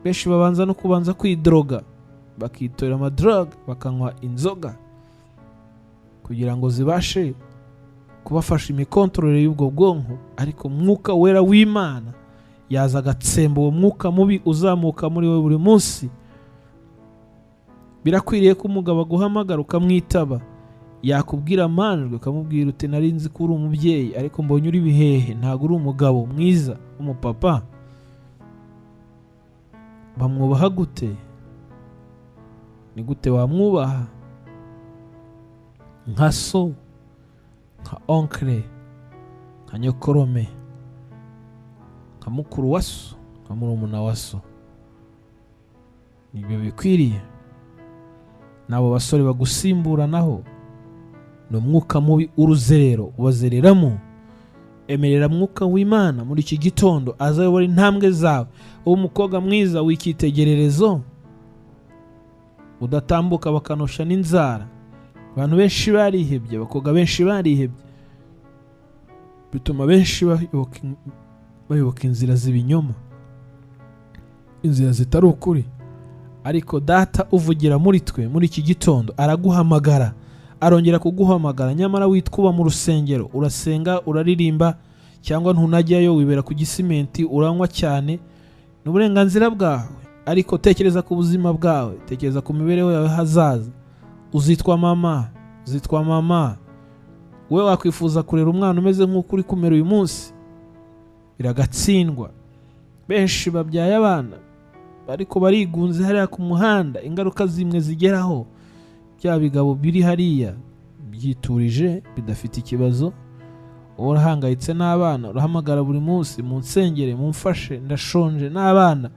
Benshi babanza no kubanza kwidroga, bakitorera amadroga, bakanywa inzoga kugira ngo zibashe kubafasha imikontorore y'ubwo bwonko. Ariko mwuka wera w'Imana yaza agatsemba uwo mwuka mubi uzamuka muri wowe buri munsi. Birakwiriye ko umugabo aguhamagara ukamwitaba, yakubwira amanjwe ukamubwira uti nari nzi ko uri umubyeyi ariko mbonye uri bihehe, ntabwo uri umugabo mwiza umupapa. Bamwubaha gute? Ni gute wamwubaha? Nka so, nka onkle, nka nyokorome, nka mukuru wa so, nka murumuna wa so. Nibyo bikwiriye. Nabo basore bagusimburanaho ni umwuka mubi uruzerero ubazereramo. Emerera mwuka w'Imana muri iki gitondo azayobora intambwe zawe. Uwo mukobwa mwiza w'icyitegererezo udatambuka bakanosha n'inzara. Abantu benshi barihebye, abakobwa benshi barihebye, bituma benshi bayoboka inzira z'ibinyoma, inzira zitari ukuri. Ariko Data uvugira muri twe muri iki gitondo araguhamagara, arongera kuguhamagara. Nyamara witwa mu rusengero, urasenga, uraririmba, cyangwa ntunajyayo, wibera ku gisimenti, uranywa cyane, n'uburenganzira bwawe. Ariko tekereza ku buzima bwawe, tekereza ku mibereho yawe hazaza. Uzitwa mama, uzitwa mama. Wewe wakwifuza kurera umwana umeze nk'uko uri kumera uyu munsi? Biragatsindwa. Benshi babyaye abana ariko barigunze hariya ku muhanda, ingaruka zimwe zigeraho. Bya bigabo biri hariya byiturije bidafite ikibazo, urahangayitse n'abana, urahamagara buri munsi, mu nsengere mumfashe, ndashonje n'abana,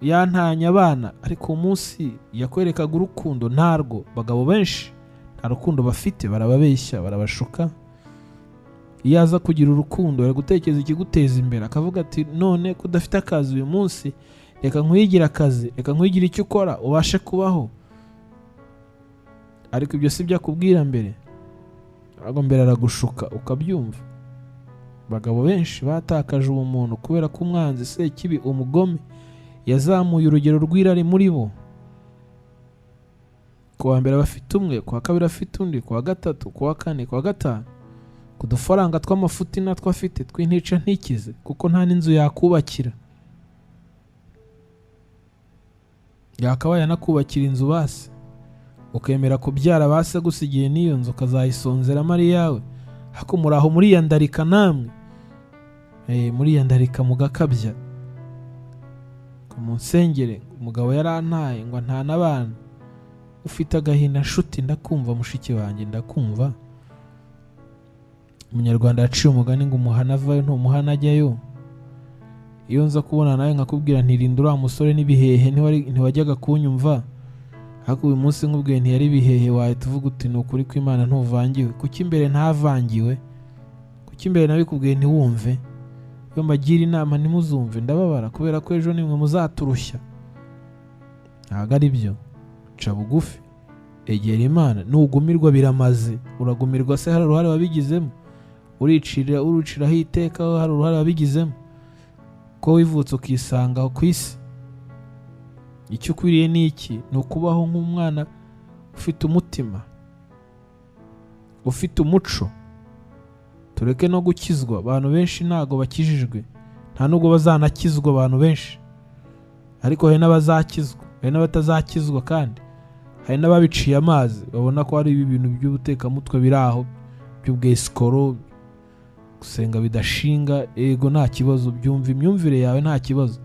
yantanya abana. Ariko umunsi yakwerekaga urukundo ntarwo. Bagabo benshi nta rukundo bafite, barababeshya, barabashuka. Iyo aza kugira urukundo ari gutekereza ikiguteza imbere, akavuga ati none ko udafite akazi uyu munsi, reka nkwigira akazi, reka nkwigira icyo ukora ubashe kubaho. Ariko ibyo si byo akubwira mbere, ahubwo mbere aragushuka ukabyumva. Bagabo benshi batakaje ubumuntu kubera ko umwanzi sekibi, umugome, yazamuye urugero rw'irari muri bo. Kuwa mbere bafite umwe, kuwa kabiri afite undi, kuwa gatatu, kuwa kane, kuwa gatanu. Ku dufaranga tw'amafuti natwo afite tw'intica ntikize, kuko nta n'inzu yakubakira. Yakabaye anakubakira inzu basi ukemera kubyara base gusigiye n'iyo nzu ukazayisonzera mari yawe, hako muraho muriyandarika namwe, muriyandarika mugakabya mu nsengere. Umugabo yarantaye ngo ntana abana, ufite agahinda nshuti ndakumva mushiki wanjye ndakumva. Umunyarwanda yaciye umugani ngo umuhana avayo ntumuhana ajyayo. Iyo nza kubona nawe nkakubwira ntirinda uriya musore n'ibihehe ntiwajyaga kunyumva, ariko uyu munsi nkubwiye ntiyari ibihehe wahita uvuga uti ni ukuri kw'Imana ntuvangiwe. Kuki imbere ntavangiwe? Kuki imbere nabikubwiye ntiwumve? Iyo mbagira inama ntimuzumve ndababara, kubera ko ejo nimwe muzaturushya. Ntabwo ari byo. Ca bugufi, egera Imana. Nugumirwa biramaze. Uragumirwa se hari uruhare wabigizemo? Uruciraho iteka hari uruhare wabigizemo? Ko wivutse ukisanga ku isi. Icyo ukwiriye ni iki? Ni ukubaho nk'umwana ufite umutima, ufite umuco. Tureke no gukizwa. Abantu benshi ntago bakijijwe, nta nubwo bazanakizwa abantu benshi, ariko hari n'abazakizwa, hari n'abatazakizwa, kandi hari n'ababiciye amazi babona ko hari ibintu by'ubutekamutwe biri aho by'ubwesikoro, gusenga bidashinga. Ego nta kibazo, byumva imyumvire yawe nta kibazo,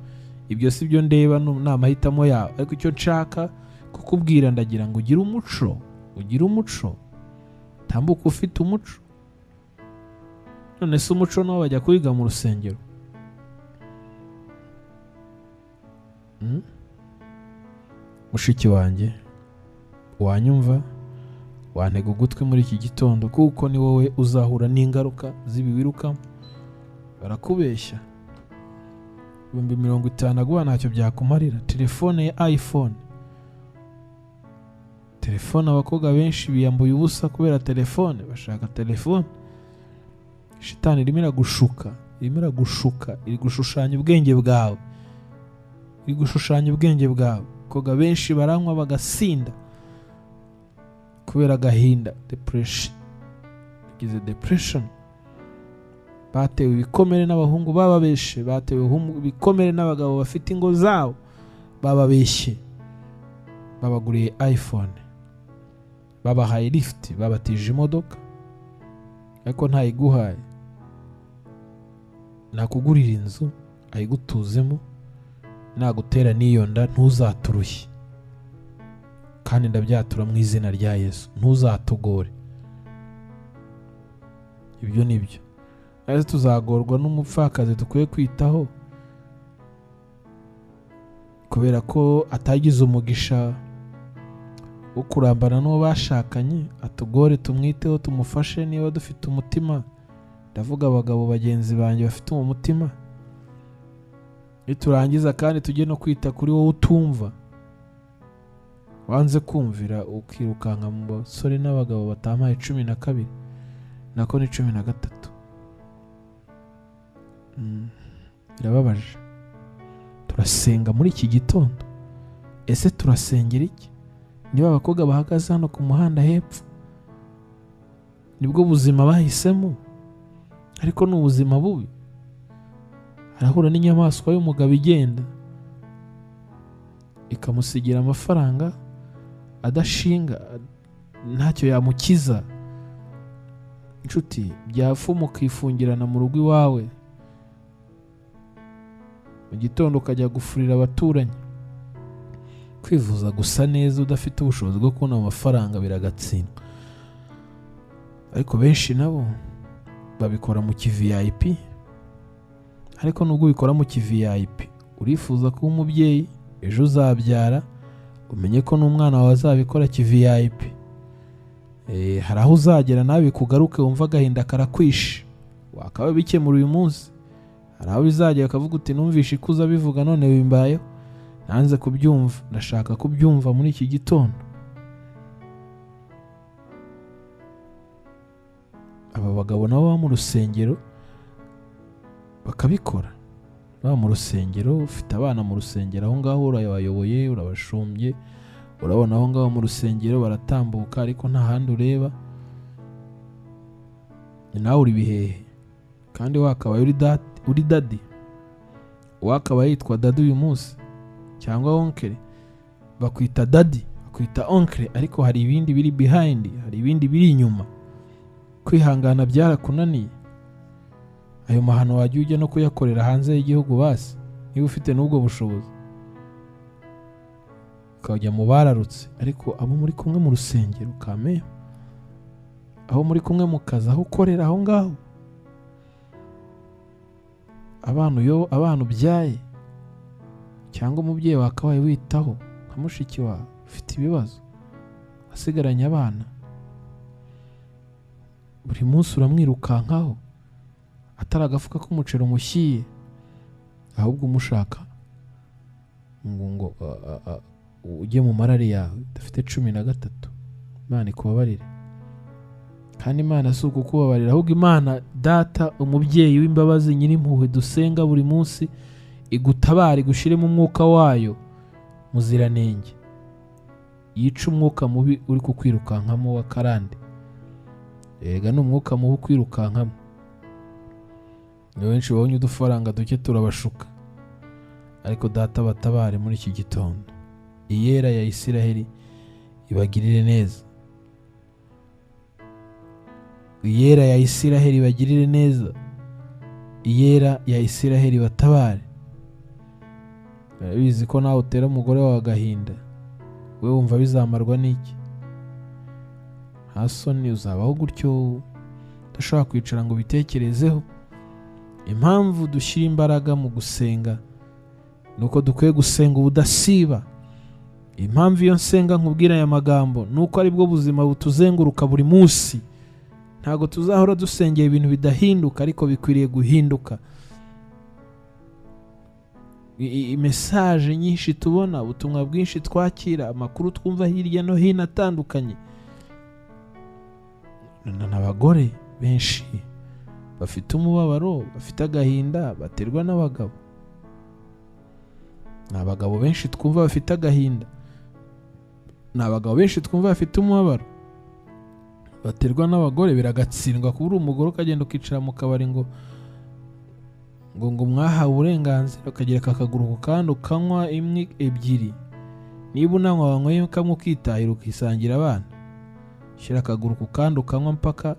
ibyo si byo ndeba, ni amahitamo yawe. Ariko icyo nshaka kukubwira ndagira ngo ugire umuco, ugire umuco, tambuka ufite umuco. None se umuco nawo bajya kwiga mu rusengero? Mushiki wanjye wanyumva, wantega ugutwi muri iki gitondo, kuko ni wowe uzahura n'ingaruka z'ibi wirukamo. Barakubeshya. 50,000 aguha ntacyo byakumarira. Telefone ya iPhone, telefone abakobwa benshi biyambuye ubusa kubera telefone, bashaka telefone. Shitani irimo iragushuka, iri gushushanya ubwenge bwawe, Abakobwa benshi baranywa bagasinda kubera agahinda, depression. Batewe ibikomere n'abahungu bababeshe, batewe ibikomere n'abagabo bafite ingo zabo bababeshye. Babaguriye iPhone, babahaye lift, babatije imodoka, ariko ntayiguhaye. Nakugurira inzu ayigutuzemo, nagutera n'iyo nda ntuzaturushye, kandi ndabyatura mu izina rya Yesu, ntuzatugore. Ibyo nibyo. Ese tuzagorwa n'umupfakazi dukwiye kwitaho kubera ko atagize umugisha wo kurambana n'uwo bashakanye? Atugore tumwiteho, tumufashe niba dufite umutima. Ndavuga abagabo bagenzi banjye bafite umutima. Niturangiza kandi tujye no kwita kuri wowe utumva, wanze kumvira ukirukanka mu basore n'abagabo batampaye 12 nako ni 13. Birababaje. Turasenga muri iki gitondo. Ese turasengera iki? Niba abakobwa bahagaze hano ku muhanda hepfo, nibwo buzima bahisemo, ariko ni ubuzima bubi. Arahura n'inyamaswa y'umugabo igenda ikamusigira amafaranga adashinga, ntacyo yamukiza. Inshuti, byafuma ukifungirana mu rugo iwawe, mu gitondo ukajya gufurira abaturanyi. Kwivuza gusa neza udafite ubushobozi bwo kubona amafaranga biragatsindwa, ariko benshi nabo babikora mu VIP. Ariko nubwo ubikora mu VIP, urifuza kuba umubyeyi, ejo uzabyara, umenye ko n'umwana wawe azabikora VIP. Hari aho uzagera nawe bikugaruke wumva agahinda karakwishe, wakaba bikemura uyu munsi. Hari aho bizagera ukavuga uti numvishe ikuza bivuga none bimbayeho, nanze kubyumva, ndashaka kubyumva muri iki gitondo. Aba bagabo nabo baba mu rusengero bakabikora. Baba mu rusengero, ufite abana mu rusengero aho ngaho, urabayoboye, urabashumbye, urabona aho ngaho mu rusengero baratambuka, ariko nta handi ureba. Nawe uri bihehe, kandi wakabaye uri daddy, wakabaye yitwa daddy uyu munsi, cyangwa onkere. Bakwita daddy, bakwita onkle ariko hari ibindi biri behind, hari ibindi biri inyuma. Kwihangana byarakunaniye, ayo mahano wajya ujya no kuyakorera hanze y'igihugu basi niba ufite n'ubwo bushobozi, ukajya mu bararutse. Ariko abo muri kumwe mu rusengero kame, aho muri kumwe mu kazi, aho ukorera aho ngaho, abantu ubyaye cyangwa umubyeyi wakabaye witaho nka mushiki wawe ufite ibibazo, wasigaranye abana, buri munsi uramwirukankaho atari agafuka k'umuceri umushyiye, ahubwo umushaka ngo ujye mu marari yawe udafite 13. Imana ikubabarire, kandi Imana si ukukubabarira, ahubwo Imana Data umubyeyi w'imbabazi nyir'impuhwe dusenga buri munsi igutabare, gushiremo umwuka wayo muziranenge, yica umwuka mubi uri kukwirukankamo wa karande. Ega n'umwuka mubi kwirukankamo. Ni benshi babonye udufaranga duke turabashuka, ariko Data batabare muri iki gitondo. Iyera ya Isiraheli ibagirire neza, Iyera ya Isiraheli ibagirire neza, Iyera ya Isiraheli batabare. Bizi ko nawe utera umugore wawe agahinda, we wumva bizamarwa n'iki? Nta soni uzabaho gutyo udashobora kwicara ngo bitekerezeho. Impamvu dushyira imbaraga mu gusenga nuko dukwiye gusenga ubudasiba. Impamvu iyo nsenga nkubwira aya magambo nuko ari bwo buzima butuzenguruka buri munsi. Ntago tuzahora dusengera ibintu bidahinduka, ariko bikwiriye guhinduka. Message nyinshi tubona, ubutumwa bwinshi twakira, amakuru twumva hirya no hino atandukanye, n'abagore benshi bafite umubabaro, bafite agahinda, baterwa n'abagabo. N'abagabo benshi twumva bafite agahinda, n'abagabo benshi twumva bafite umubabaro, baterwa n'abagore. Biragatsindwa kubura umugore ukagenda ukicara mu kabari ngo mwahawe uburenganzira, ukagereka akaguru kandi ukanywa imwe ebyiri. Niba unanywa wanyweye kamwe ukitahira ukisangira abana, shyira akaguru kandi ukanywa mpaka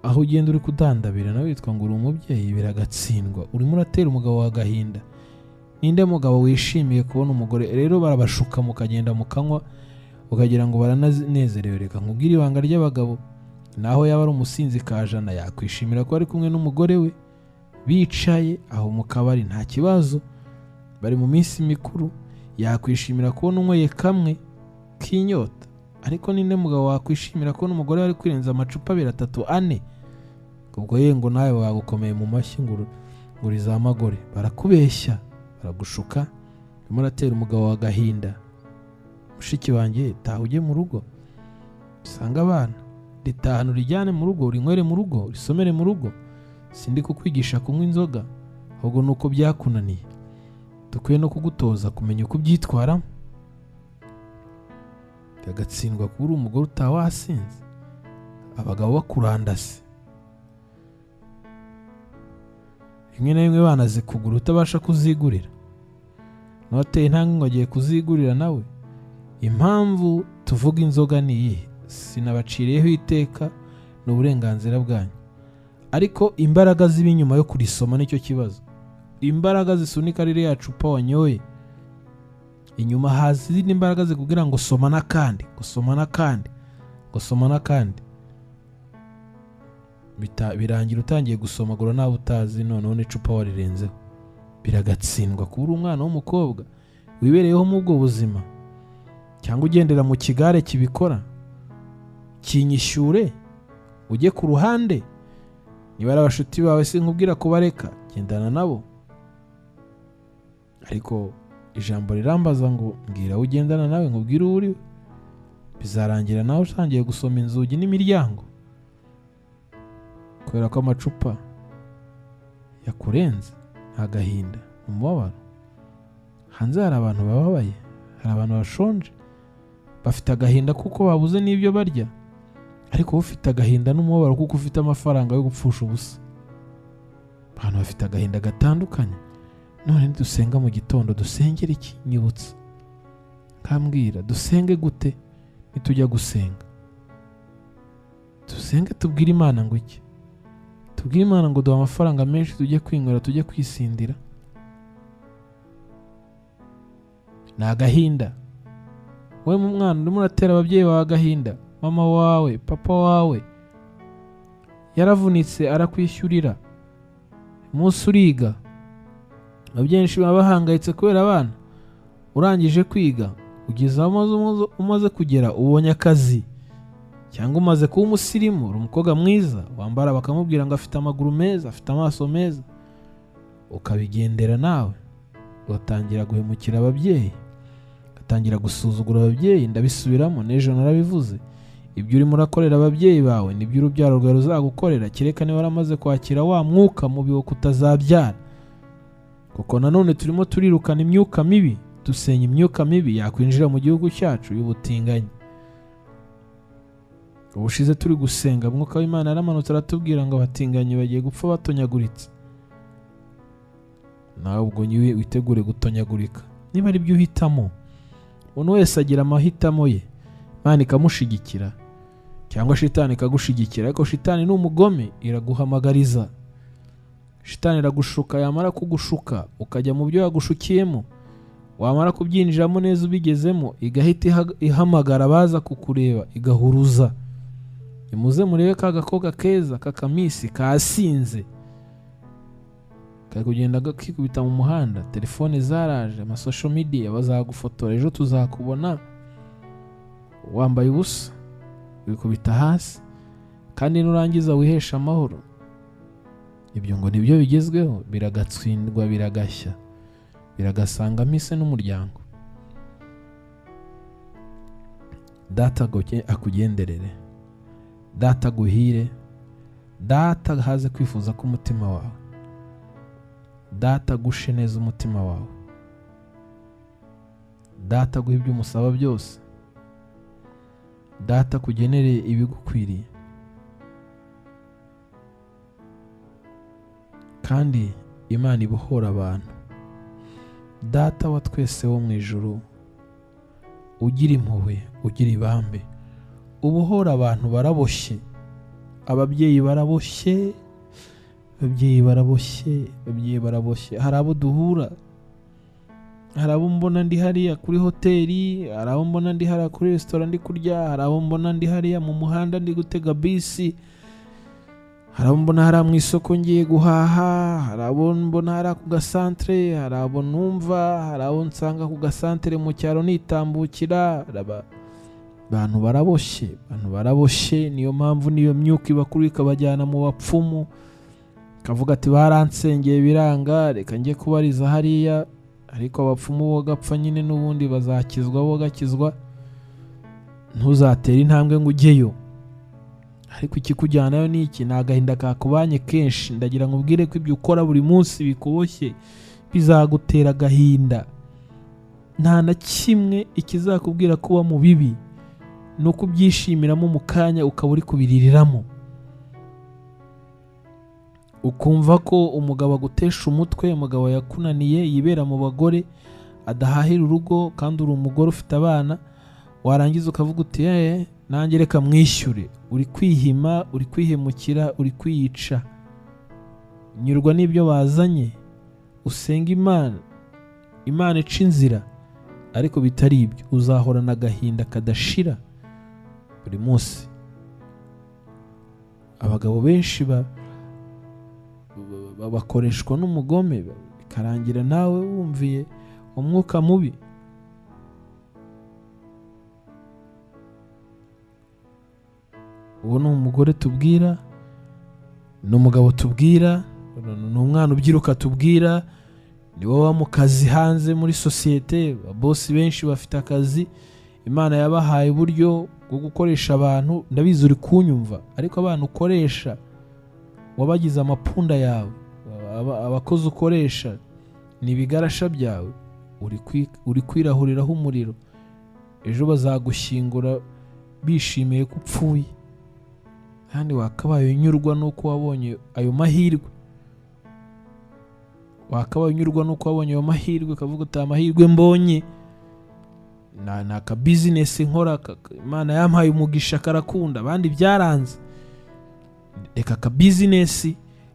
aho ugenda uri kudandabira, nawe witwa ngo uri umubyeyi. Biragatsindwa, urimo uratera umugabo wa gahinda. Ninde mugabo wishimiye kubona umugore? Rero barabashuka mukagenda mukanywa ukagira ngo baranezerewe. Reka nkubwire ibanga ry'abagabo, naho yaba ari umusinzi kajana yakwishimira ko ari kumwe n'umugore we bicaye aho mu kabari, nta kibazo, bari mu minsi mikuru, yakwishimira kubona unyweye kamwe k'inyota. Ariko ninde mugabo wakwishimira kubona umugore ari kwirenza amacupa 2, 3, 4? Ubwo yengo nawe wagukomeye mu mashyi ngo uri za magore. Barakubeshya, baragushuka, urimo uratera umugabo wa gahinda. Mushiki wanjye, taha ujye mu rugo, usanga abana, ritahana urijyane mu rugo, urinywere mu rugo, urisomere mu rugo. Sindi kukwigisha kunywa inzoga, ahubwo nuko byakunaniye. Dukwiye no kugutoza kumenya uko byitwaramo. Biragatsindwa kubura umugore utawasinze, abagabo bakurandase. Rimwe na rimwe banazikugura utabasha kuzigurira, n'uwateye intambwe ngo agiye kuzigurira nawe. Impamvu tuvuga inzoga ni iyihe? Sinabaciriyeho iteka, ni uburenganzira bwanyu, ariko imbaraga ziba inyuma yo kurisoma nicyo kibazo. Imbaraga zisunika ririya cupa wanyoye, inyuma haza izindi imbaraga zikubwira ngo soma n'akandi, gusoma n'akandi, gusoma n'akandi. Birangira utangiye gusomagura nawe utazi, noneho n'icupa warirenzeho. Biragatsindwa kubura umwana w'umukobwa wibereyeho mu bwo buzima, cyangwa ugendera mu kigare kibikora, kinyishyure ujye ku ruhande. Niba ari abashuti bawe sinkubwira kubareka, gendana nabo, ariko ijambo rirambaza ngo mbwira ugendana nawe nkubwire uri. Bizarangira nawe usangiye gusoma inzugi n'imiryango, kubera ko amacupa yakurenze. Agahinda, umubabaro. Hanze hari abantu bababaye, hari abantu bashonje, bafite agahinda kuko babuze n'ibyo barya, ariko ufite agahinda n'umubabaro kuko ufite amafaranga yo gupfusha ubusa. Abantu bafite agahinda gatandukanye. None dusenga mu gitondo, dusengera iki? Nyibutsa kambwira dusenge gute? Nitujya gusenga dusenge tubwire Imana ngo iki? Tubwire Imana ngo duha amafaranga menshi tujye kwinywera, tujye kwisindira? Ni agahinda. Wowe mu mwana urimo uratera ababyeyi bawe agahinda. Mama wawe, papa wawe yaravunitse arakwishyurira, umunsi uriga, abenshi baba bahangayitse kubera abana. Urangije kwiga ugeze aho umaze kugera, ubonye akazi cyangwa umaze kuba umusirimu, uri umukobwa mwiza wambara bakamubwira ngo afite amaguru meza, afite amaso meza, ukabigendera nawe ugatangira guhemukira ababyeyi, ugatangira gusuzugura ababyeyi. Ndabisubiramo, n'ejo narabivuze, ibyo urimo urakorera ababyeyi bawe nibyo urubyaro rwawe ruzagukorera, kereka niba waramaze kwakira wa mwuka mubi wo kutazabyara. Kuko nanone turimo turirukana imyuka mibi, dusenya imyuka mibi yakwinjira mu gihugu cyacu y'ubutinganyi. Ubushize turi gusenga, Mwuka w'Imana yaramanutse aratubwira ngo abatinganyi bagiye gupfa batonyaguritse. Nawe ubwo nyiwe witegure gutonyagurika. Niba ari byo uhitamo, umuntu wese agira amahitamo ye, Imana ikamushigikira cyangwa shitani ikagushigikira. Ariko shitani ni umugome, iraguhamagariza. Shitani iragushuka, yamara kugushuka ukajya mu byo yagushukiyemo, wamara kubyinjiramo neza ubigezemo, igahita ihamagara baza kukureba, igahuruza. Imuze murebe ka gakobwa keza kakamisi kasinze, kagenda gakikubita mu muhanda, telefone zaraje, ama social media bazagufotora, ejo tuzakubona wambaye ubusa wikubita hasi, kandi nurangiza wihesha amahoro. Ibyo ngo nibyo bigezweho, biragatsindwa, biragashya, biragasanga mise n'umuryango. Data goke akugenderere, data guhire, data haze kwifuza ko umutima wawe, data gushe neza umutima wawe, data guha ibyo umusaba byose, data kugenere ibigukwiriye. Kandi Imana ibohora abantu. Data wa twese wo mu ijuru, ugira impuhwe, ugira ibambe, ubohora abantu baraboshye. Ababyeyi baraboshye, ababyeyi baraboshye, ababyeyi baraboshye. Hari abo duhura, hari abo mbona ndi hariya kuri hoteli, hari abo mbona ndi hariya kuri restaurant ndi kurya, hari abo mbona ndi hariya mu muhanda ndi gutega bisi, hari abo mbona hariya mu isoko ngiye guhaha, hari abo mbona hariya ku gasantere, hari abo numva, hari abo nsanga ku gasantere mu cyaro nitambukira. Abantu baraboshye, abantu baraboshye. Niyo mpamvu niyo myuka ibakuru ikabajyana mu bapfumu, kavuga ati baransengeye biranga, reka njye kubariza hariya. Ariko abapfumu bo gapfa nyine, n'ubundi bazakizwa bo gakizwa. Ntuzatera intambwe ngo ujyeyo, ariko ikikujyanayo ni iki? Ni agahinda kakubanye kenshi. Ndagira ngo ubwire ko ibyo ukora buri munsi bikuboshye bizagutera agahinda. Nta na kimwe ikizakubwira kuba mu bibi, no kubyishimiramo mu kanya ukaba uri kubiririramo, ukumva ko umugabo agutesha umutwe, umugabo yakunaniye, yibera mu bagore, adahahira urugo, kandi uri umugore ufite abana. Warangiza ukavuga uti nanjye reka mwishyure. Uri kwihima, uri kwihemukira, uri kwiyica. Nyurwa n'ibyo bazanye, usenga Imana, Imana ica inzira, ariko bitari ibyo uzahorana agahinda kadashira buri munsi. Abagabo benshi bakoreshwa n'umugome, bikarangira nawe wumviye umwuka mubi. Uwo ni umugore tubwira, ni umugabo tubwira, ni umwana ubyiruka tubwira, ni wowe mu kazi hanze muri sosiyete. Bosi benshi bafite akazi, Imana yabahaye uburyo bwo gukoresha abantu. Ndabizi uri kunyumva, ariko abantu ukoresha wabagize amapunda yawe, abakozi ukoresha ni ibigarasha byawe, uri kwirahuriraho umuriro. Ejo bazagushyingura bishimiye ko upfuye, kandi wakabaye unyurwa nuko wabonye ayo mahirwe. Wakabaye unyurwa nuko wabonye ayo mahirwe, ukavuga uti amahirwe mbonye na ka business nkora, Imana yampaye umugisha karakunda, abandi byaranze. Reka ka business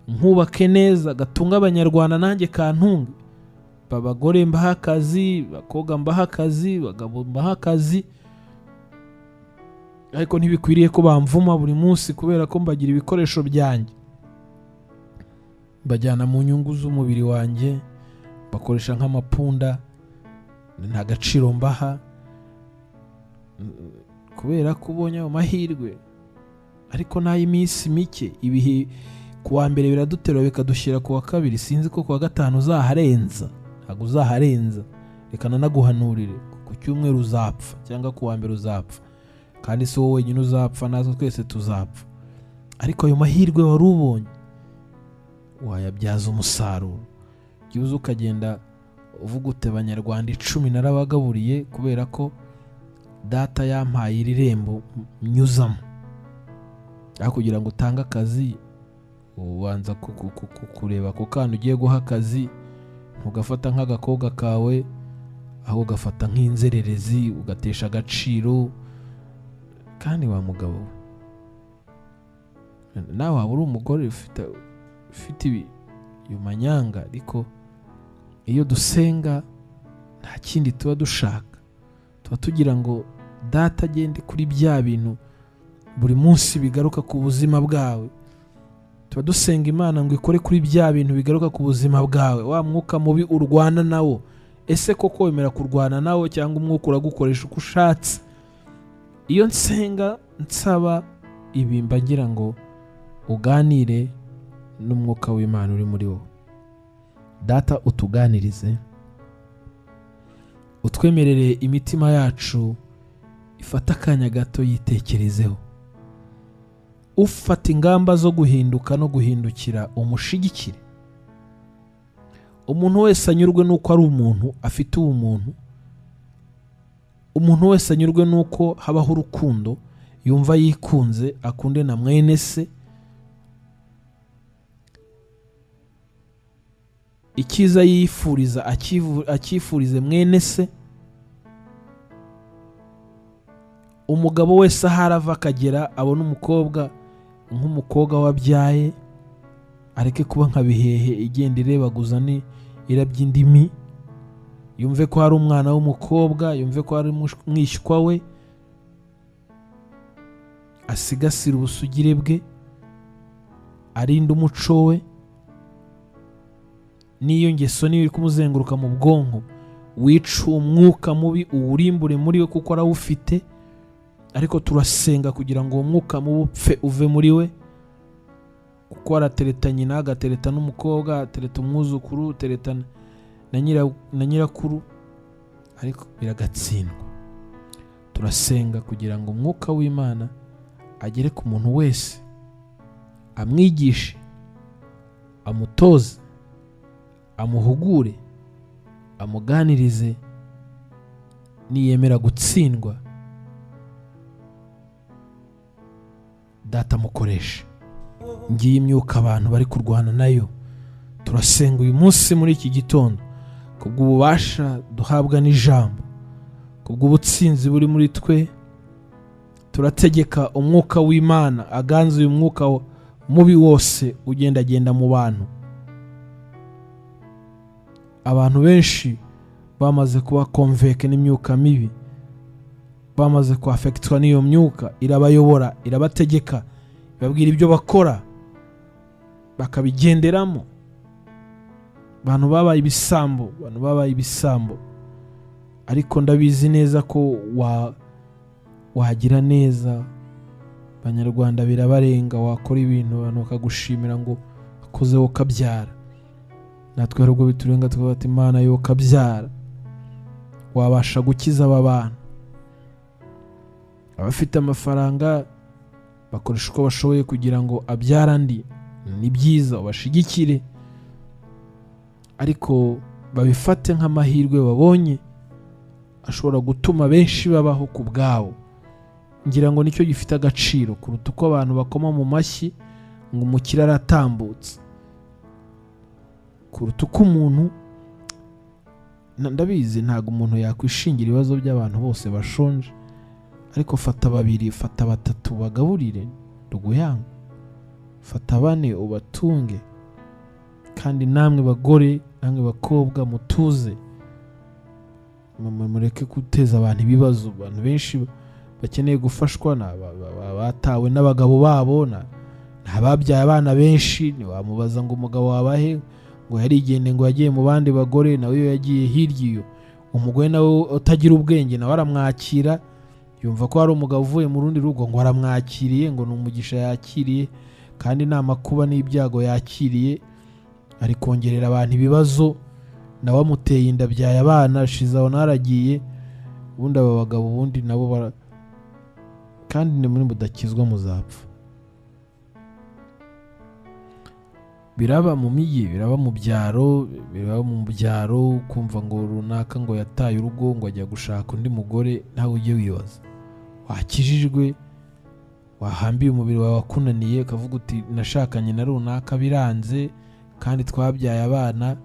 nkubake neza gatunga abanyarwanda, nanjye kantunga. Abagore mbaha akazi, bakobwa mbaha akazi, bagabo mbaha akazi. Ariko ntibikwiriye ko bamvuma buri munsi kubera ko mbagira ibikoresho byanjye, bajyana mu nyungu z'umubiri wanjye, bakoresha nk'amapunda, nta gaciro mbaha kubera ko ubonye ayo mahirwe. Ariko n'ay'iminsi mike, ibihe kuwa mbere biraduterura bikadushyira kuwa kabiri, sinzi ko kuwa gatanu uzaharenza, ntabwo uzaharenza. Reka nanaguhanurire, ku cyumweru uzapfa cyangwa kuwa mbere uzapfa, kandi si wowe wenyine uzapfa, natwe twese tuzapfa. Ariko ayo mahirwe wari ubonye wayabyaza umusaruro. Jya ukagenda uvuga ute, Abanyarwanda 10 narabagaburiye kubera ko data yampaye iri rembo nyuzamo. Aho kugira ngo utange akazi ubanza kureba ko kandi ugiye guha akazi, ntugafata nk'agakobwa kawe, aho ugafata nk'inzererezi ugatesha agaciro. Kandi wa mugabo nawe waba uri umugore ufite iyo manyanga, ariko iyo dusenga nta kindi tuba dushaka, tuba tugira ngo data agende kuri bya bintu buri munsi bigaruka ku buzima bwawe. Tuba dusenga Imana ngo ikore kuri bya bintu bigaruka ku buzima bwawe. Wa mwuka mubi urwana nawo, ese koko wemera kurwana nawo cyangwa umwuka uragukoresha uko ushatse? Iyo nsenga nsaba ibi, mba ngira ngo uganire n'umwuka w'Imana uri muri wowe. Data, utuganirize, utwemerere imitima yacu ifata akanya gato yitekerezeho. Ufata ingamba zo guhinduka no guhindukira umushigikire. Umuntu wese anyurwe n'uko ari umuntu, afite ubumuntu. Umuntu wese anyurwe n'uko habaho urukundo, yumva yikunze, akunde na mwene se. Icyiza yifuriza akifurize mwene se. Umugabo wese harava akagera abona umukobwa nk'umukobwa wabyaye, areke kuba nka Bihehe igenda irebaguza ni irabya indimi. Yumve ko hari umwana w'umukobwa, yumve ko hari mwishywa we, asigasira ubusugire bwe, arinda umuco we. N'iyo ngeso niyo iri kumuzenguruka mu bwonko, wica umwuka mubi uwurimbure muri we kuko arawufite. Ariko turasenga kugira ngo uwo mwuka mubi upfe uve muri we, kuko aratereta nyina, agatereta n'umukobwa, atereta umwuzukuru, atereta na nyirakuru, ariko biragatsindwa. Turasenga kugira ngo umwuka w'Imana agere ku muntu wese, amwigishe, amutoze, amuhugure, amuganirize. Niyemera gutsindwa, Data mukoreshe. Ngiye imyuka abantu bari kurwana nayo, turasenga uyu munsi muri iki gitondo, kubw'ububasha duhabwa n'ijambo, kubw'ubutsinzi buri muri twe. Turategeka umwuka w'Imana aganze uyu mwuka mubi wose ugendagenda mu bantu. Abantu benshi bamaze kuba convaincre n'imyuka mibi, bamaze kuafectwa n'iyo myuka, irabayobora, irabategeka, ibabwira ibyo bakora bakabigenderamo. Abantu babaye ibisambo, ariko ndabizi neza ko wagira neza. Abanyarwanda birabarenga, wakora ibintu abantu bakagushimira ngo akozeho kabyara. Natwe hari ubwo biturenga tukavuga ati Imana yo kabyara, wabasha gukiza aba bantu. Abafite amafaranga bakoresha uko bashoboye kugira ngo abyara andi, ni byiza, ubashigikire, ariko babifate nk'amahirwe babonye ashobora gutuma benshi babaho ku bwabo. Ngira ngo nicyo gifite agaciro kuruta uko abantu bakoma mu mashyi ngo umukire aratambutse, kuruta uko umuntu ndabizi ntabwo umuntu yakwishingira ibibazo by'abantu bose bashonje, ariko fata 2 fata 3 bagaburire ruguyanga, fata 4 ubatunge. Kandi namwe bagore, namwe bakobwa, mutuze, mureke guteza abantu ibibazo. Abantu benshi bakeneye gufashwa, batawe n'abagabo babo, ntababyaye abana benshi. Ntiwamubaza ngo umugabo wabahe, ngo yarigende ngo yagiye mu bandi bagore, nawe iyo yagiye hirya iyo umugore nawe utagira ubwenge nawe aramwakira, yumva ko hari umugabo uvuye mu rundi rugo ngo aramwakiriye, ngo ni umugisha yakiriye, kandi nta makuba n'ibyago yakiriye, ari kongerera abantu ibibazo. Nawe amuteye inda, byaye abana, shize aho naragiye. Ubundi aba bagabo ubundi nabo kandi ni muri mudakizwa muzapfa. Biraba mu migi, biraba mu byaro, kumva ngo runaka ngo yataye urugo ngo ajya gushaka undi mugore. Nawe ujye wibaza, wakijijwe, wahambiye umubiri wawe wakunaniye, ukavuga uti nashakanye na runaka biranze kandi twabyaye abana,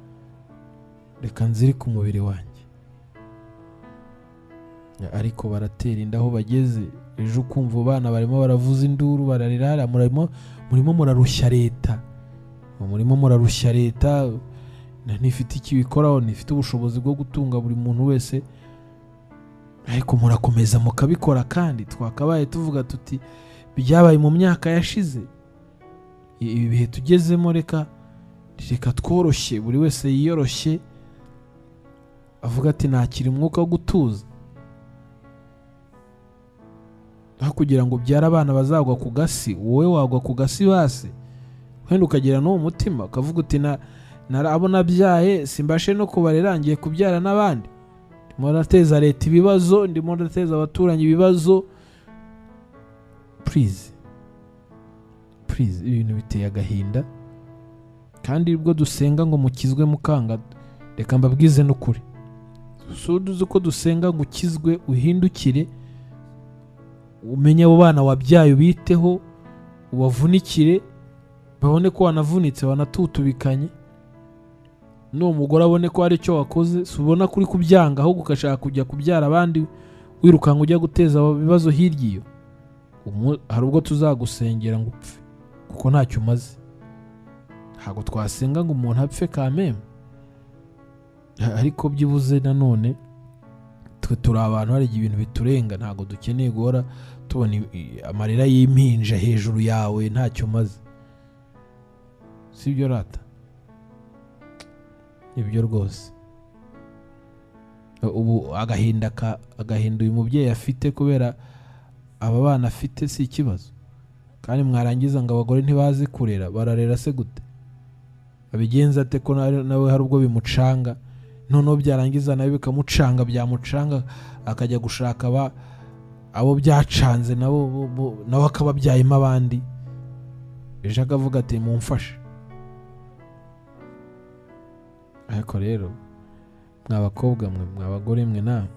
reka nzirike umubiri wanjye. Ariko baratera inda aho bageze, ejo ukumva abana barimo baravuza induru, bararira, murimo murarushya leta, ntifite icyo ibikoraho, ntifite ubushobozi bwo gutunga buri muntu wese, ariko murakomeza mukabikora. Kandi twakabaye tuvuga tuti byabaye mu myaka yashize, ibi bihe tugezemo reka tworoshye, buri wese yiyoroshye, avuga ati nakira umwuka wo gutuza, aho kugira ngo ubyare abana bazagwa ku gasi, wowe wagwa ku gasi base, wenda ukagira n'uwo mutima ukavuga uti abo nabyaye simbashe no kubarera, ngiye kubyara n'abandi, ndimo ndateza leta ibibazo, ndimo ndateza abaturanyi ibibazo. Please, ibintu biteye agahinda. Kandi ubwo dusenga ngo mukizwe mukanga, reka mbabwize n'ukuri, suduze ko dusenga ngo ukizwe uhindukire, umenye abo bana wabyaye ubiteho, ubavunikire, babone ko wanavunitse, wanatutubikanye, n'uwo mugore abone ko hari icyo wakoze. Si ubona kuri kubyanga, ahubwo ugashaka kujya kubyara abandi, wirukanka ujya guteza ibibazo hirya iyo. Hari ubwo tuzagusengera ngo upfe, kuko ntacyo umaze. Ntabwo twasenga ngo umuntu apfe kameme, ariko byibuze nanone twe turi abantu, hari ibintu biturenga. Ntabwo dukeneye guhora tubona amarira y'impinja hejuru yawe, ntacyo umaze. Sibyo rata? Ibyo rwose. Ubu agahinda uyu mubyeyi afite kubera aba bana afite si ikibazo. Kandi mwarangiza ngo abagore ntibazi kurera, bararera se gute? Abigenza ate ko nawe hari ubwo bimucanga, noneho byarangiza nawe bikamucanga, byamucanga akajya gushaka abo byacanze, nawe akaba byayima abandi, ejo akavuga ati mumfashe. Ariko rero mwabakobwa mwe, mwabagore mwe, namwe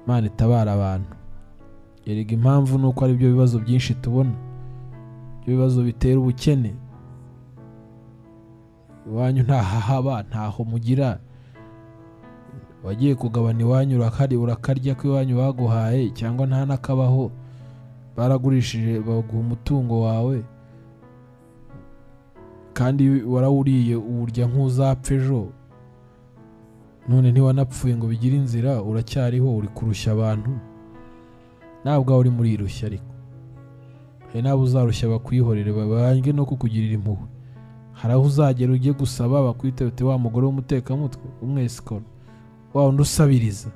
Imana itabara abantu. Erega impamvu nuko ari byo bibazo byinshi tubona, ibyo bibazo bitera ubukene. Iwanyu ntahahaba, ntaho mugira, wagiye kugabana iwanyu urakarya ko iwanyu baguhaye, cyangwa nta nakabaho, baragurishije baguha umutungo wawe, kandi warawuriye uburya nk'uzapfa ejo, none ntiwanapfuye ngo bigire inzira, uracyariho, uri kurushya abantu. Ntabwo uri muri irushya, ariko hari n'abo uzarushya bakwihorere, babange no kukugirira impuhwe. Hari aho uzagera ujye gusaba, bakwite uti wa mugore w'umutekamutwe, umwesikoro, wa undi usabiriza.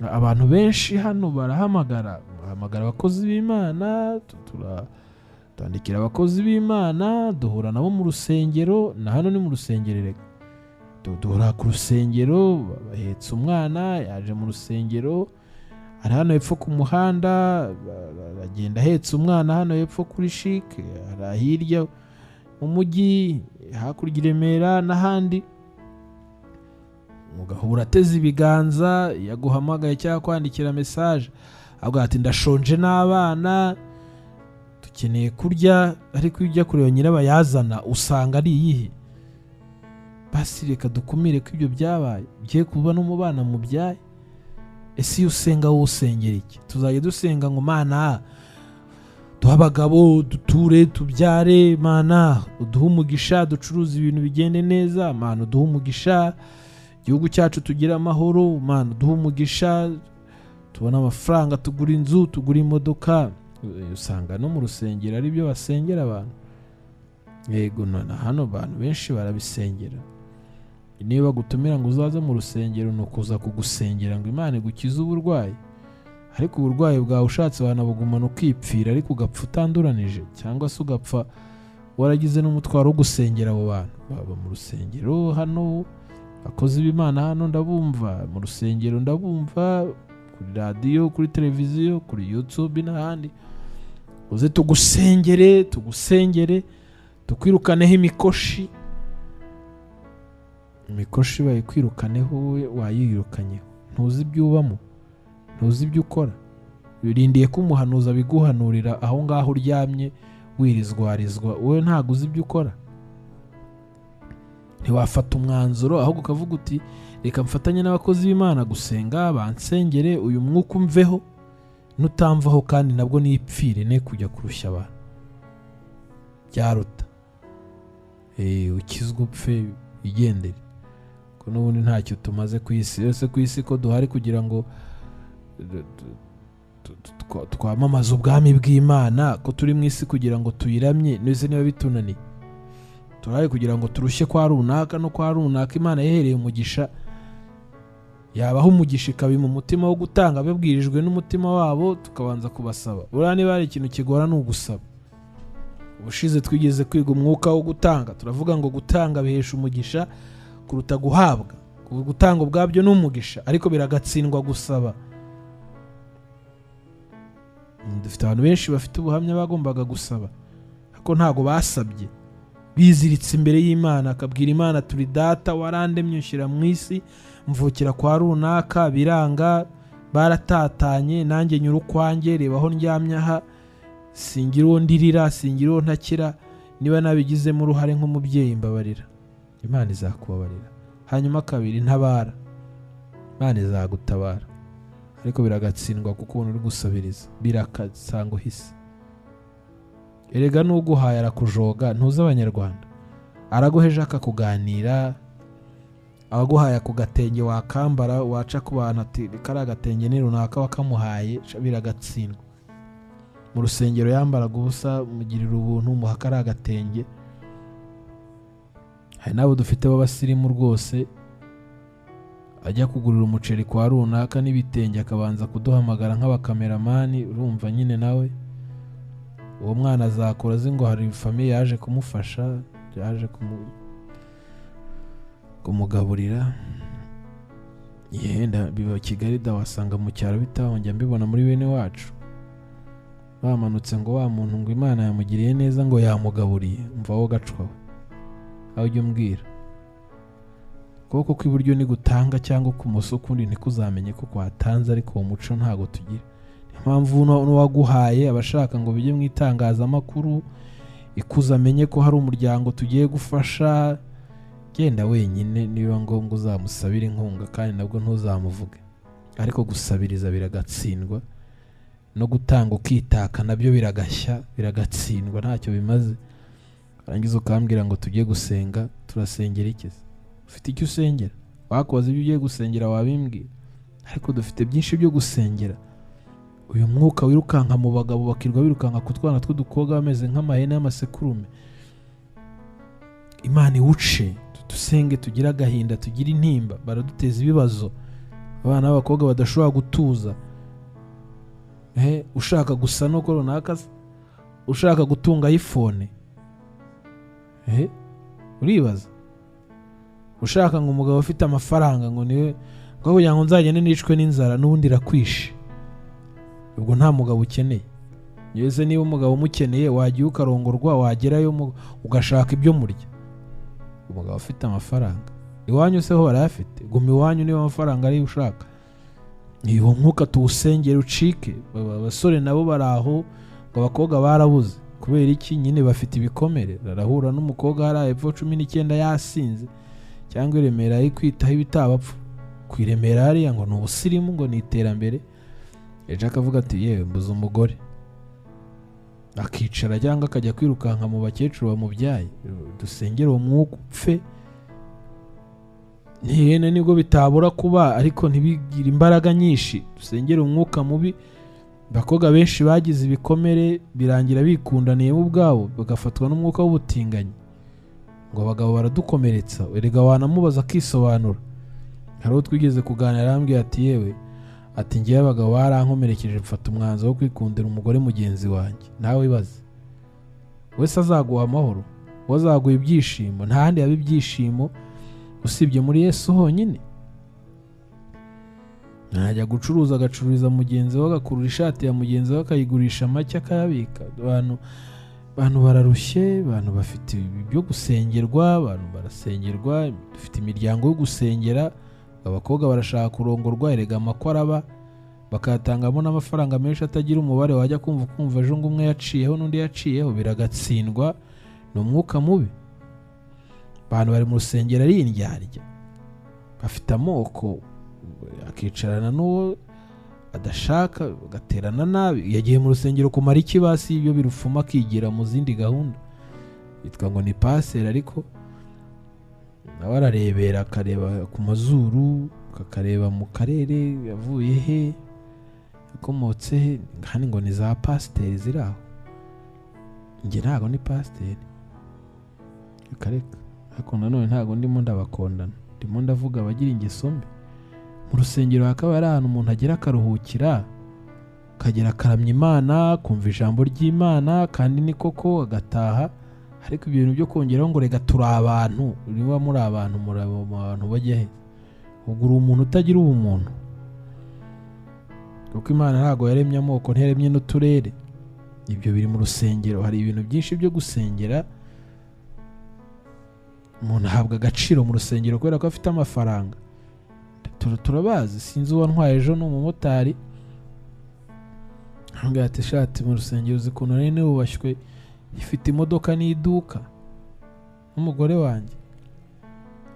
Abantu benshi hano bahamagara abakozi b'Imana, turandikira abakozi b'Imana, duhura nabo mu rusengero. Na hano ni mu rusengero, duhura ku rusengero, bahetse umwana yaje mu rusengero, ari hano hepfo ku muhanda, bagenda ahetse umwana hano hepfo kuri shike, ari hirya mu mujyi, hakurya i Remera n'ahandi. Mugahura ateze ibiganza, yaguhamagaye cyangwa kwandikira message, avuga ati ndashonje n'abana, dukeneye kurya. Ariko iyo ujya kureba nyirabayazana usanga ari iyihe? basi reka dukumire ko ibyo byabaye bigiye kuba no mu bana mu byaye. Ese iyo usenga wowe usengera iki? Tuzajya dusenga ngo Mana duha abagabo, duture, tubyare, Mana uduhe umugisha, ducuruze ibintu bigende neza, Mana uduhe umugisha, igihugu cyacu tugira amahoro, Mana uduhe umugisha, tubona amafaranga, tugura inzu, tugura imodoka. Usanga no mu rusengero ari byo basengera abantu. Yego, none hano abantu benshi barabisengera. Niba gutumira ngo uzaze mu rusengero no kuza kugusengera ngo Imana igukize uburwayi, ariko uburwayi bwawe ushatse wanabugumana ukipfira, ariko ugapfa utanduranije, cyangwa se ugapfa waragize n'umutwaro wo gusengera abo bantu. Baba mu rusengero hano, akoze b'Imana hano ndabumva, mu rusengero ndabumva, kuri radiyo, kuri televiziyo, kuri YouTube n'ahandi. Uze tugusengere, tukwirukaneho imikoshi. Imikoshi bayikwirukaneho, wowe wayirukanyeho. Ntuzi ibyo ubamo, ntuzi ibyo ukora. Birindiye ko umuhanuzi abiguhanurira aho ngaho uryamye wirizwarizwa, wowe ntabwo uzi ibyo ukora. Ntiwafata umwanzuro, ahubwo ukavuga uti reka mfatanye n'abakozi b'Imana gusenga, bansengere, uyu mwuka umveho, nutamvaho kandi nabwo nipfire, ne kujya kurushya abantu. Byaruta ukizwe upfe igendere, ko n'ubundi ntacyo tumaze ku isi. Yose ku isi ko duhari kugira ngo twamamaze ubwami bw'Imana, ko turi mu isi kugira ngo tuyiramye. Nese niba bitunaniye, turahari kugira ngo turushye kwa runaka no kwa runaka. Imana yahereye umugisha, yabaho umugisha ikabima umutima wo gutanga, babwirijwe n'umutima wabo, tukabanza kubasaba. Buriya niba hari ikintu kigora ni ugusaba. Ubushize twigeze kwiga umwuka wo gutanga, turavuga ngo gutanga bihesha umugisha kuruta guhabwa. Gutanga ubwabyo ni umugisha, ariko biragatsindwa gusaba. Dufite abantu benshi bafite ubuhamya bagombaga gusaba, ariko ntago basabye. Biziritse imbere y'Imana, akabwira Imana turi data warandemye unshyira mu isi, mvukira kwa runaka, biranga, baratatanye, nanjye nyura ukwanjye, reba aho ndyamye aha, singira uwo ndirira, singira uwo ntakira. Niba nabigizemo uruhare nk'umubyeyi mbabarira, Imana izakubabarira. Hanyuma kabiri, ntabara, Imana izagutabara. Ariko biragatsindwa kuko uri gusabiriza, birakasanga uhise. Erega n'uguhaye arakujoga. Ntuzi Abanyarwanda, araguheje akakuganira, abaguhaye ku gatenge wakambara, waca ku bantu ati kari agatenge ni runaka wakamuhaye, biragatsindwa. Mu rusengero yambaraga ubusa, mugirira ubuntu, muha kari agatenge. Hari nabo dufite b'abasirimu rwose, ajya kugurira umuceri kwa runaka n'ibitenge, akabanza kuduhamagara nk'abakameramani. Urumva nyine nawe uwo mwana azakora azi ngo hari famiye yaje kumufasha, yaje kumugaburira. Yenda biba Kigali da, wasanga mu cyaro bitahongera. Mbibona muri bene wacu bamanutse ngo wa muntu ngo Imana yamugiriye neza ngo yamugaburiye. Umva wowe gacwawe, aho ujya umbwira ukuboko kw'iburyo ni gutanga cyangwa kumoso kundi ntikuzamenye ko kwatanze, ariko uwo muco ntago tugira. Impamvu n'uwaguhaye abashaka ngo bijye mu itangazamakuru, ikuza amenye ko hari umuryango tugiye gufasha. Genda wenyine, niba ngombwa uzamusabira inkunga, kandi nabwo ntuzamuvuge. Ariko gusabiriza biragatsindwa, no gutanga ukitaka nabyo biragashya, biragatsindwa, ntacyo bimaze. Arangiza ukambwira ngo tujye gusenga. Turasengera iki? Ufite icyo usengera? Wakoze ibyo ugiye gusengera wabimbwira. Ariko dufite byinshi byo gusengera. Uyu mwuka wirukanka mu bagabo, bakirwa birukanka ku twana tw'udukobwa bameze nk'amahene y'amasekurume. Imana iwuce, dusenge, tugira agahinda, tugira intimba. Baraduteza ibibazo, abana b'abakobwa badashobora gutuza. Ushaka gusa no ko runaka, ushaka gutunga iPhone, uribaza. Ushaka ngo umugabo ufite amafaranga ngo niwe ngo kugira ngo nzagende nicwe n'inzara, n'ubundi irakwishe. Ubwo nta mugabo ukeneye. Yeze niba umugabo umukeneye, wagiye ukarongorwa, wagerayo ugashaka ibyo murya. Umugabo ufite amafaranga iwanyu se ho barayafite, guma iwanyu niba amafaranga ari ushaka. Niho mwuka tuwusengera ucike. Abasore nabo baraho ngo abakobwa barabuze. Kubera iki? Nyine bafite ibikomere. Arahura n'umukobwa hari epfo 19 yasinze, cyangwa i Remera ari kwitaho ibitabapfa, ku i Remera hariya ngo ni ubusirimu, ngo ni iterambere, ejo akavuga ati yewe mbuze umugore, akicara cyangwa akajya kwirukanka mu bakecuru bamubyaye. Dusengere uwo mwuka upfe, ntihene nibwo bitabura kuba, ariko ntibigire imbaraga nyinshi. Dusengere umwuka mubi. Abakobwa benshi bagize ibikomere birangira bikundaniye bo ubwabo, bagafatwa n'umwuka w'ubutinganyi, ngo abagabo baradukomeretsa. Erega wanamubaza akisobanura. Hari uwo twigeze kuganira arambwira ati yewe, ati ngiye abagabo barankomerekeje mfata umwanzuro wo kwikundira umugore mugenzi wanjye. Nawe ibaze, wese azaguha amahoro, wazaguha ibyishimo? Nta handi haba ibyishimo usibye muri Yesu honyine. Najya gucuruza, agacururiza mugenzi we, agakurura ishati ya mugenzi we akayigurisha make akayabika. Abantu bararushye, abantu bafite ibyo gusengerwa, abantu barasengerwa, dufite imiryango yo gusengera. Abakobwa barashaka kurongorwa, erega amakwa araba, bakayatangamo n'amafaranga menshi atagira umubare. Wajya kumva ejo ngo umwe yaciyeho n'undi yaciyeho, biragatsindwa. Ni umwuka mubi. Abantu bari mu rusengero ari indyarya, bafite amoko, akicarana n'uwo adashaka, bagaterana nabi. Yagiye mu rusengero kumara iki? Basi ibyo birufuma akigira mu zindi gahunda. Yitwa ngo ni paseri, ariko nawe ararebera, akareba ku mazuru, akakareba mu karere yavuye he, yakomotse he. Kandi ngo ni za pasiteri ziri aho. Njye ntabwo ni pasiteri, akareka. Ariko nanone ntabwo ndimo ndabakondana, ndimo ndavuga abagira ingeso mbi. Mu rusengero hakaba ari ahantu umuntu agera akaruhukira, akagera akaramya Imana, kumva ijambo ry'Imana, kandi ni koko agataha. Ariko ibintu byo kongeraho ngo rega turi abantu, niba muri abantu muri abantu bajya he? Ubwo uri umuntu utagira ubumuntu, kuko Imana ntabwo yaremye amoko, ntiremye n'uturere. Ibyo biri mu rusengero. Hari ibintu byinshi byo gusengera. Umuntu ahabwa agaciro mu rusengero kubera ko afite amafaranga. Turabazi. Sinzi uwo ntwaye ejo ni umumotari, ntabwo ati shati mu rusengero uzi ukuntu nari wubashywe, ifite imodoka n'iduka n'umugore wanjye.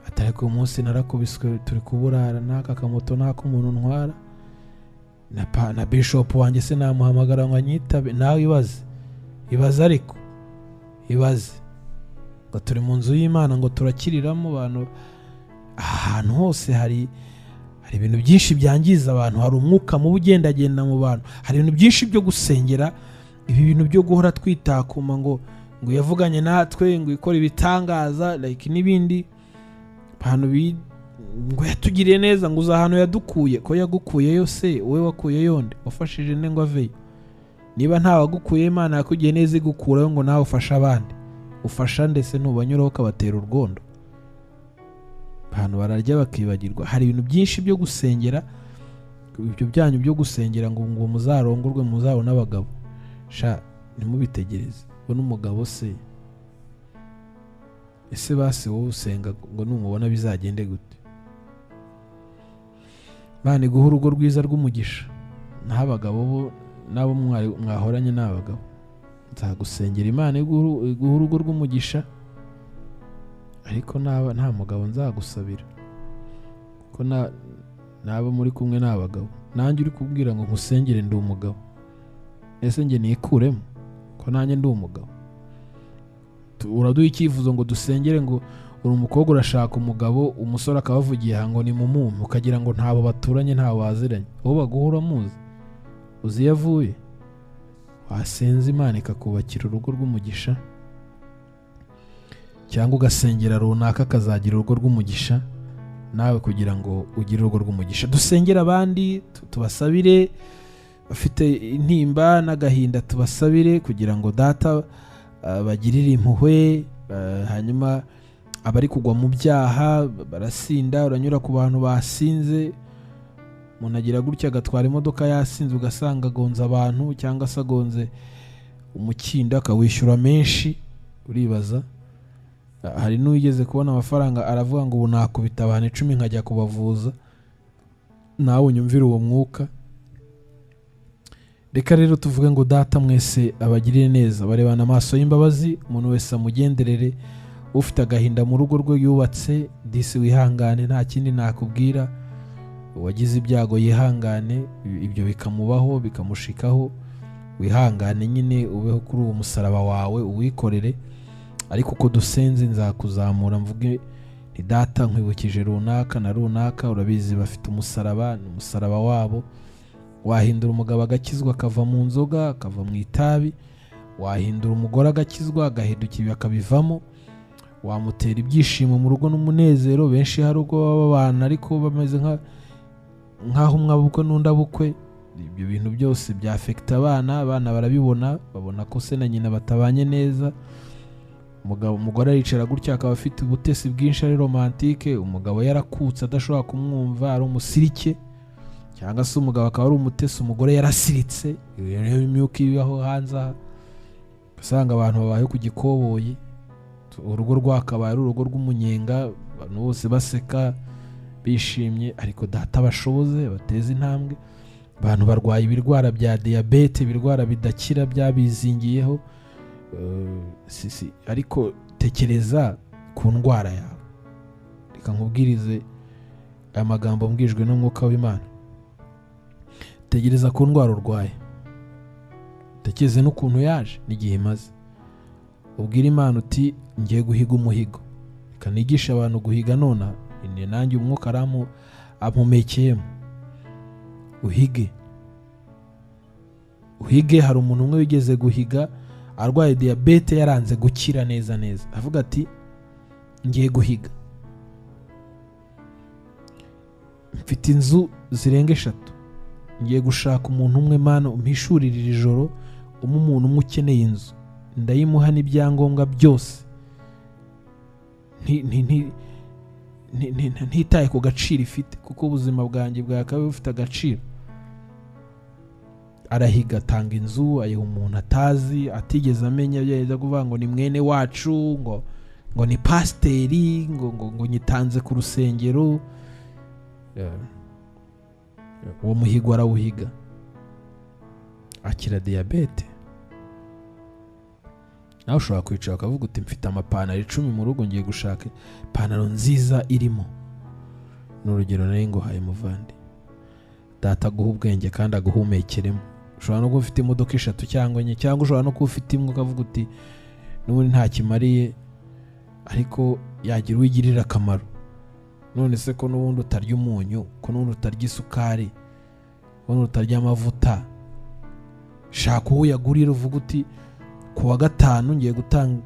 Atari ku munsi narakubiswe, turi kuburara n'aka kamoto n'ako umuntu ntwara, na bishop wanjye se namuhamagara ngo anyitabe. Nawe ibaze ariko ibaze ngo turi mu nzu y'Imana, ngo turakiriramo abantu. Ahantu hose hari ibintu byinshi byangiza abantu. Hari umwuka mubi ugendagenda mu bantu. Hari ibintu byinshi byo gusengera. Ibi bintu byo guhora twitakuma ngo yavuganye natwe, ngo ikora ibitangaza like n'ibindi, abantu ngo yatugiriye neza, ngo uza ahantu yadukuye. Ko yagukuye yose, wowe wakuye yonde? Wafashije nde ngo aveyo? Niba nta wagukuye, Imana yakugiye neza igukurayo ngo nawe ufashe abandi. Ufasha ndetse ntubanyuraho ukabatera urwondo. Abantu bararya bakibagirwa. Hari ibintu byinshi byo gusengera. Ibyo byanyu byo gusengera ngo muzarongorwe, muzabone abagabo, sha nimubitegereze. Ngo n'umugabo se, ese basi wowe usenga ngo numubona bizagende gute? Imana iguha urugo rwiza rw'umugisha, naho abagabo bo nabo mwahoranye n'abagabo. Nzagusengera Imana iguha urugo rw'umugisha, ariko nta mugabo nzagusabira, ko naba muri kumwe n'abagabo. Nanjye uri kubwira ngo nkusengere ndi umugabo, ese njye nikuremo ko nanjye ndi umugabo? Uraduha icyifuzo ngo dusengere, ngo uri umukobwa urashaka umugabo, umusore akabavugiye ngo ni mumumu, ukagira ngo ntabo baturanye, ntabo baziranye. Uwo baguhura muzi, uzi yavuye. Wasenze Imana ikakubakira urugo rw'umugisha, cyangwa ugasengera runaka akazagira urugo rw'umugisha nawe, kugira ngo ugire urugo rw'umugisha. Dusengera abandi, tubasabire. Bafite intimba n'agahinda, tubasabire kugira ngo Data bagirire impuhwe. Hanyuma abari kugwa mu byaha, barasinda, uranyura ku bantu basinze. Umuntu agira gutya agatwara imodoka yasinze, ugasanga agonze abantu, cyangwa se agonze umukindo akawishyura menshi. Uribaza, hari n'uwigeze kubona amafaranga aravuga ngo ubu nakubita abantu 10 nkajya kubavuza. Nawe unyumvira uwo mwuka. Reka rero tuvuge ngo Data mwese abagirire neza, barebana amaso y'imbabazi, umuntu wese amugenderere ufite agahinda mu rugo rwe yubatse, disi wihangane, nta kindi nakubwira. Uwagize ibyago yihangane, ibyo bikamubaho bikamushikaho, wihangane nyine ubeho kuri uwo musaraba wawe uwikorere. Ariko uko dusenze nzakuzamura mvuge nti data nkwibukije runaka na runaka, urabizi bafite umusaraba, ni umusaraba wabo. Wahindura umugabo agakizwa akava mu nzoga akava mu itabi, wahindura umugore agakizwa agahindukira akabivamo, wamutera ibyishimo mu rugo n'umunezero. Benshi hari ubwo baba babana ariko bameze nk'aho umwe abukwe n'undi abukwe. Ibyo bintu byose byafekita abana barabibona, babona ko se na nyina batabanye neza. Umugore aricara gutya akaba afite ubutesi bwinshi, ari romantike, umugabo yarakutse adashobora kumwumva, ari umusirike. Cyangwa se umugabo akaba ari umutesi, umugore yarasiritse. Iyo imyuka ibaho hanze aha, usanga abantu babaye ku gikoboyi, urugo rwakabaye ari urugo rw'umunyenga, abantu bose baseka bishimye. Ariko data bashoboze bateze intambwe. Abantu barwaye ibirwara bya diyabete, ibirwara bidakira byabizingiyeho. Ariko tekereza ku ndwara yawe. Reka nkubwirize aya magambo mbwijwe n'umwuka w'Imana. Tegereza ku ndwara urwaye, tekereze n'ukuntu yaje n'igihe imaze. Ubwire Imana uti ngiye guhiga umuhigo. Reka nigisha abantu guhiga nona, nanjye umwuka ampumekeyemo. Uhige. Hari umuntu umwe wigeze guhiga arwaye diyabete, yaranze gukira neza. Avuga ati ngiye guhiga, mfite inzu zirenga 3, ngiye gushaka umuntu umwe Mana umpishurira iri joro, umuntu umwe ukeneye inzu, ndayimuha n'ibyangombwa byose, ntitaye ku gaciro ifite, kuko ubuzima bwanjye bwakabaye bufite agaciro. Arahiga, atanga inzu, ayiha umuntu atazi, atigeze amenya, yeza kuvuga ngo ni mwene wacu, ngo ni pasiteri, ngo nyitanze ku rusengero. Uwo muhigo arawuhiga, akira diyabete. Nawe ushobora kwicara ukavuga uti mfite amapantaro 10 mu rugo, ngiye gushaka ipantaro nziza irimo. N'urugero nari nguhaye muvandi. Data aguha ubwenge kandi aguhumekeremo. Ushobora no kuba ufite imodoka 3 cyangwa 4, cyangwa ushobora no kuba ufite imwe ukavuga uti n'ubundi nta kimariye, ariko yagira uwigirira akamaro. None se ko n'ubundi utarya umunyu, ko n'ubundi utarya isukari, ko n'ubundi utarya amavuta, shaka uwo yagurira uvuga uti ku wa 5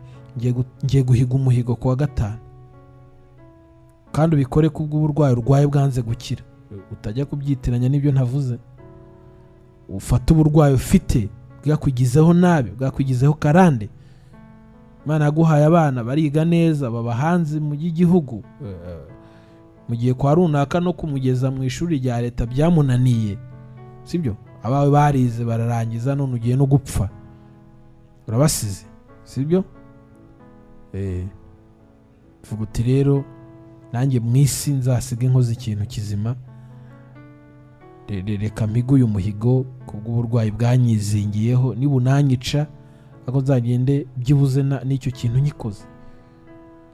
ngiye guhiga umuhigo ku wa 5. Kandi ubikore kubw'uburwayi urwaye bwanze gukira. Utajya kubyitiranya n'ibyo ntavuze. Ufata uburwayi ufite bwakugizeho nabi, bwakugizeho karande. Imana yaguhaye abana bariga neza, baba hanze mu gihugu, mugiye kwa runaka no kumugeza mu ishuri rya leta byamunaniye, sibyo? Abawe barize bararangiza, none ugiye no gupfa, urabasize, sibyo? Vuga uti rero nanjye mu isi nzasiga inkoze ikintu kizima. Reka mpige uyu muhigo kubw'uburwayi bwanyizingiyeho, nibunanyica ako nzagende byibuze n'icyo kintu nyikoze.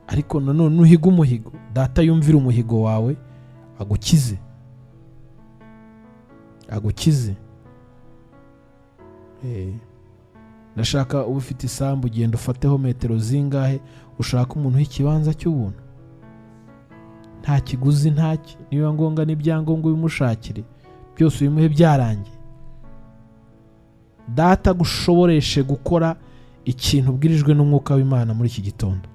Ariko nanone nuhiga umuhigo, data yumvira umuhigo wawe agukize. Ndashaka uba ufite isambu, ugenda ufateho metero zingahe, ushaka umuntu w'ikibanza cy'ubuntu, nta kiguzi, ntaki, niba ngombwa n'ibyangombwa bimushakire byose ubimuhe byarangiye. Data gushoboreshe gukora ikintu ubwirijwe n'umwuka w'Imana muri iki gitondo.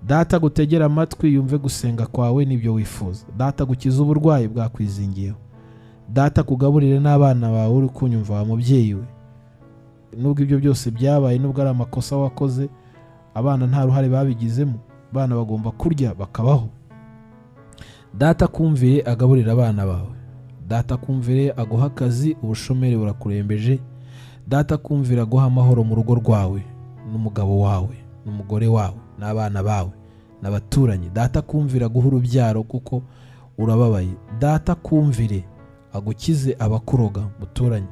Data gutegera amatwi yumve gusenga kwawe n'ibyo wifuza. Data gukiza uburwayi bwakwizingiyeho. Data kugaburire n'abana bawe uri kunyumva, wa mubyeyi we. Nubwo ibyo byose byabaye, nubwo ari amakosa wakoze, abana nta ruhare babigizemo. Abana bagomba kurya bakabaho. Data kumvire agaburira abana bawe. Data kumvire aguha akazi, ubushomeri burakurembeje. Data kumvira aguha amahoro mu rugo rwawe n'umugabo wawe n'umugore wawe n'abana bawe n'abaturanyi. Data kumvira aguha urubyaro kuko urababaye. Data kumvire agukize abakuroga muturanye,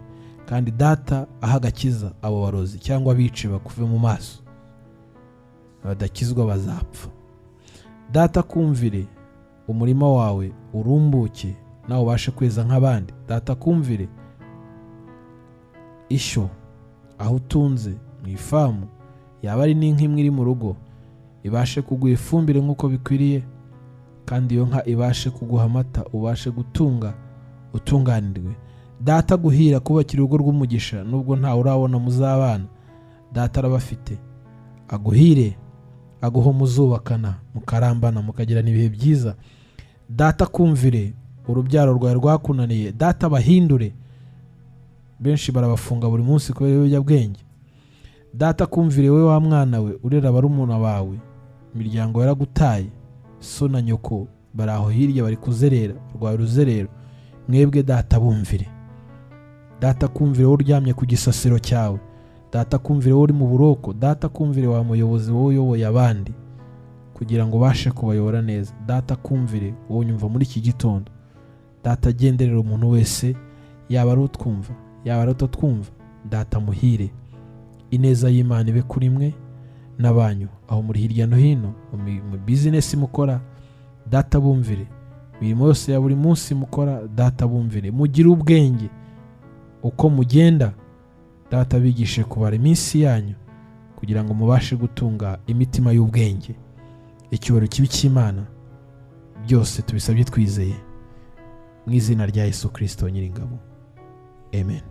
kandi data aha agakiza abo barozi cyangwa abici bakuve mu maso. abadakizwa bazapfa. Data kumvire, umurima wawe urumbuke nawe ubashe kweza nk'abandi. Data kumvire, ishyo aho utunze mu ifamu, yaba ari n'inka imwe iri mu rugo, ibashe kuguha ifumbire nk'uko bikwiriye, kandi iyo nka ibashe kuguha amata, ubashe gutunga utunganirwe. Data guhira, kubakira urugo rw'umugisha nubwo ntawe urabona muzabana. Data arabafite, aguhire, aguho muzubakana, mukarambana, mukagirana ibihe byiza. Data kumvire, urubyaro rwawe rwakunaniye, Data bahindure. Benshi barabafunga buri munsi kubera ibiyobyabwenge. Data kumvire, we wa mwana we urera barumuna bawe, imiryango yaragutaye, so na nyoko bari aho hirya bari kuzerera, rwawe ruzerero. Mwebwe Data bumvire. Data kumvire, wowe uryamye ku gisasiro cyawe. Data kumvire, wowe uri mu buroko. Data kumvire, wa muyobozi wowe uyoboye abandi kugira ngo ubashe kubayobora neza. Data kumvire, wowe unyumva muri iki gitondo. Data agenderera umuntu wese, yaba ari utwumva yaba ari utatwumva. Data muhire, ineza y'Imana ibe kuri mwe n'abanyu aho muri hirya no hino mu bizinesi mukora. Data bumvire, imirimo yose ya buri munsi mukora. Data bumvire, mugire ubwenge uko mugenda. Data bigishe kubara iminsi yanyu kugira ngo mubashe gutunga imitima y'ubwenge. Icyubahiro kibi cy'Imana byose tubisabye twizeye mu izina rya Yesu Kristo Nyiringabo. Amen.